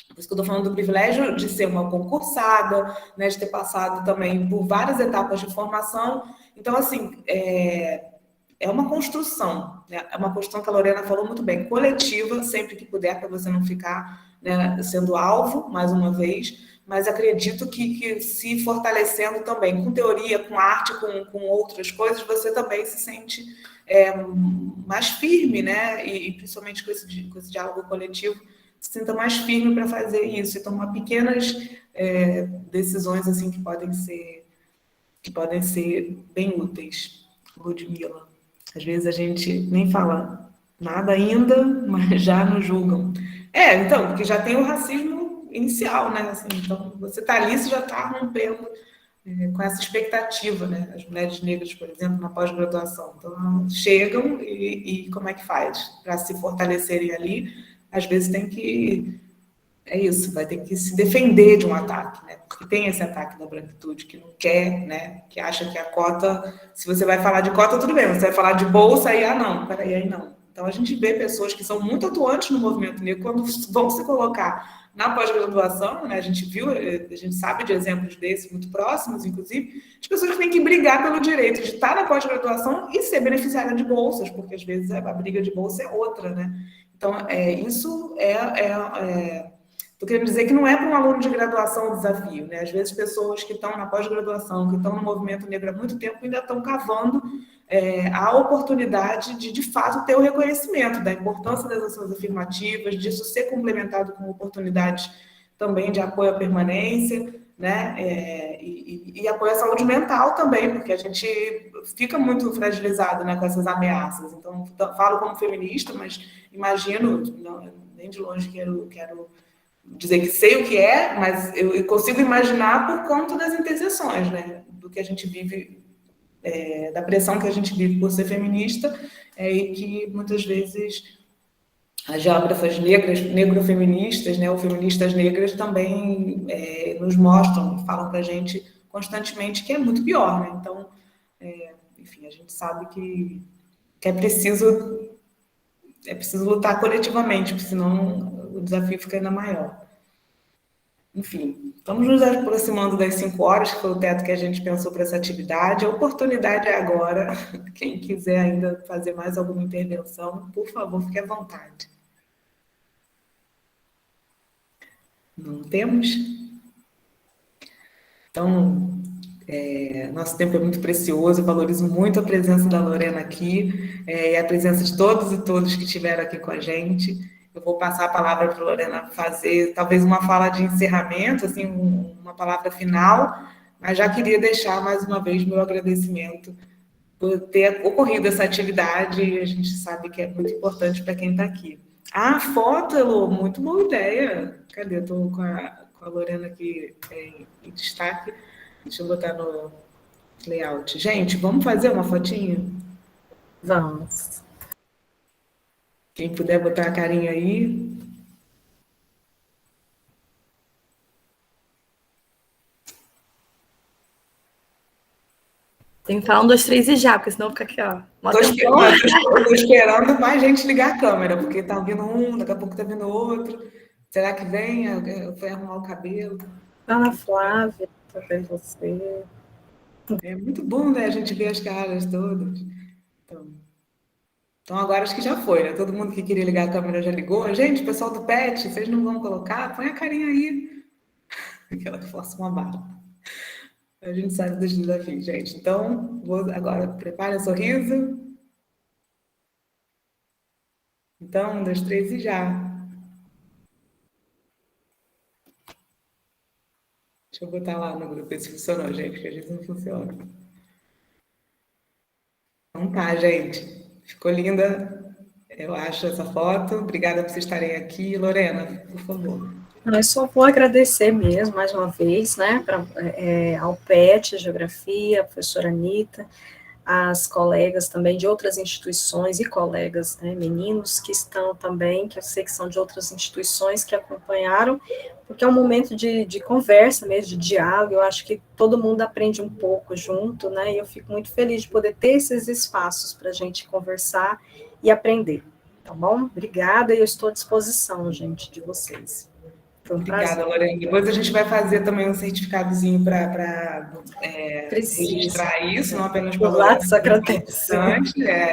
Por isso que eu estou falando do privilégio de ser uma concursada, né, de ter passado também por várias etapas de formação. Então, assim, é uma construção, né? É uma construção que a Lorena falou muito bem, coletiva, sempre que puder, para você não ficar, né, sendo alvo, mais uma vez, mas acredito que se fortalecendo também, com teoria, com arte, com outras coisas, você também se sente mais firme, né? E principalmente com esse diálogo coletivo, se sinta mais firme para fazer isso e tomar pequenas decisões assim que podem ser bem úteis. Ludmila, às vezes a gente nem fala nada ainda, mas já nos julgam. Então, porque já tem o racismo inicial, né? Assim, então, você está ali, você já está rompendo com essa expectativa, né? As mulheres negras, por exemplo, na pós-graduação. Então, chegam e como é que faz? Para se fortalecerem ali, às vezes tem que... isso, vai ter que se defender de um ataque, né? Porque tem esse ataque da branquitude que não quer, né? Que acha que a cota, se você vai falar de cota, tudo bem, você vai falar de bolsa, aí, não, peraí, aí não. Então, a gente vê pessoas que são muito atuantes no movimento negro, quando vão se colocar na pós-graduação, né? A gente sabe de exemplos desses muito próximos, inclusive, de pessoas que têm que brigar pelo direito de estar na pós-graduação e ser beneficiária de bolsas, porque às vezes a briga de bolsa é outra, né? Então, isso Estou querendo dizer que não é para um aluno de graduação o desafio, né? Às vezes, pessoas que estão na pós-graduação, que estão no movimento negro há muito tempo, ainda estão cavando a oportunidade de fato, ter o reconhecimento da importância das ações afirmativas, disso ser complementado com oportunidades também de apoio à permanência, né? E apoio à saúde mental também, porque a gente fica muito fragilizado, né, com essas ameaças. Então, falo como feminista, mas imagino, não, nem de longe quero dizer que sei o que é, mas eu consigo imaginar por conta das interseções, né? Do que a gente vive, da pressão que a gente vive por ser feminista, e que muitas vezes as geógrafas negras, negrofeministas, né, ou feministas negras também nos mostram, falam para a gente constantemente que é muito pior, né? Então, enfim, a gente sabe que é preciso lutar coletivamente, porque senão o desafio fica ainda maior. Enfim, estamos nos aproximando das 5 horas, que foi o teto que a gente pensou para essa atividade. A oportunidade é agora. Quem quiser ainda fazer mais alguma intervenção, por favor, fique à vontade. Não temos? Então, nosso tempo é muito precioso, eu valorizo muito a presença da Lorena aqui, e a presença de todos e todas que estiveram aqui com a gente. Eu vou passar a palavra para a Lorena fazer talvez uma fala de encerramento, assim, uma palavra final, mas já queria deixar mais uma vez meu agradecimento por ter ocorrido essa atividade, e a gente sabe que é muito importante para quem está aqui. Foto, Elô, muito boa ideia. Cadê? Estou com a Lorena aqui em destaque. Deixa eu botar no layout. Gente, vamos fazer uma fotinha? Vamos. Quem puder botar a carinha aí. Tem que falar 1, 2, 3 e já, porque senão fica aqui, ó. Tô esperando mais gente ligar a câmera, porque tá vindo um, daqui a pouco tá vindo outro. Será que vem? Foi arrumar o cabelo? Ana Flávia, também você. É muito bom, né? A gente ver as caras todas. Então agora acho que já foi, né? Todo mundo que queria ligar a câmera já ligou. Gente, pessoal do PET, vocês não vão colocar? Põe a carinha aí. Aquela que força uma barra. A gente sabe dos desafios, gente. Então, agora prepare o sorriso. Então, 1, 2, 3 e já. Deixa eu botar lá no grupo se funcionou, gente, porque às vezes não funciona. Então tá, gente. Ficou linda, eu acho, essa foto. Obrigada por vocês estarem aqui. Lorena, por favor. Eu só vou agradecer mesmo, mais uma vez, né, ao PET, Geografia, a professora Anitta, as colegas também de outras instituições e colegas, né, meninos que estão também, que eu sei que são de outras instituições que acompanharam, porque é um momento de conversa mesmo, de diálogo, eu acho que todo mundo aprende um pouco junto, né, e eu fico muito feliz de poder ter esses espaços para a gente conversar e aprender, tá bom? Obrigada, e eu estou à disposição, gente, de vocês. Obrigada, Lorena. Depois a gente vai fazer também um certificadozinho para registrar isso, não apenas para a Lorena,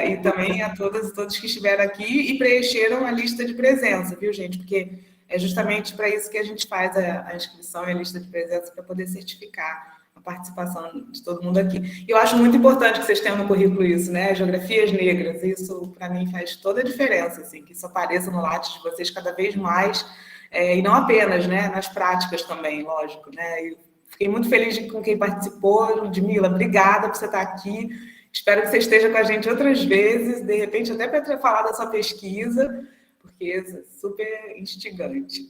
e também a todas e todos que estiveram aqui e preencheram a lista de presença, viu, gente? Porque é justamente para isso que a gente faz a inscrição e a lista de presença, para poder certificar a participação de todo mundo aqui. E eu acho muito importante que vocês tenham no currículo isso, né? Geografias negras, isso para mim faz toda a diferença, assim, que isso apareça no Lattes de vocês cada vez mais. E não apenas, né, nas práticas também, lógico, né? E fiquei muito feliz com quem participou. Ludmila, obrigada por você estar aqui. Espero que você esteja com a gente outras vezes, de repente até para falar da sua pesquisa, porque é super instigante.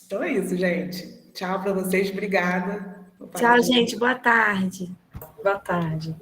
Então é isso, gente. Tchau para vocês, obrigada. Tchau, gente. Boa tarde. Boa tarde.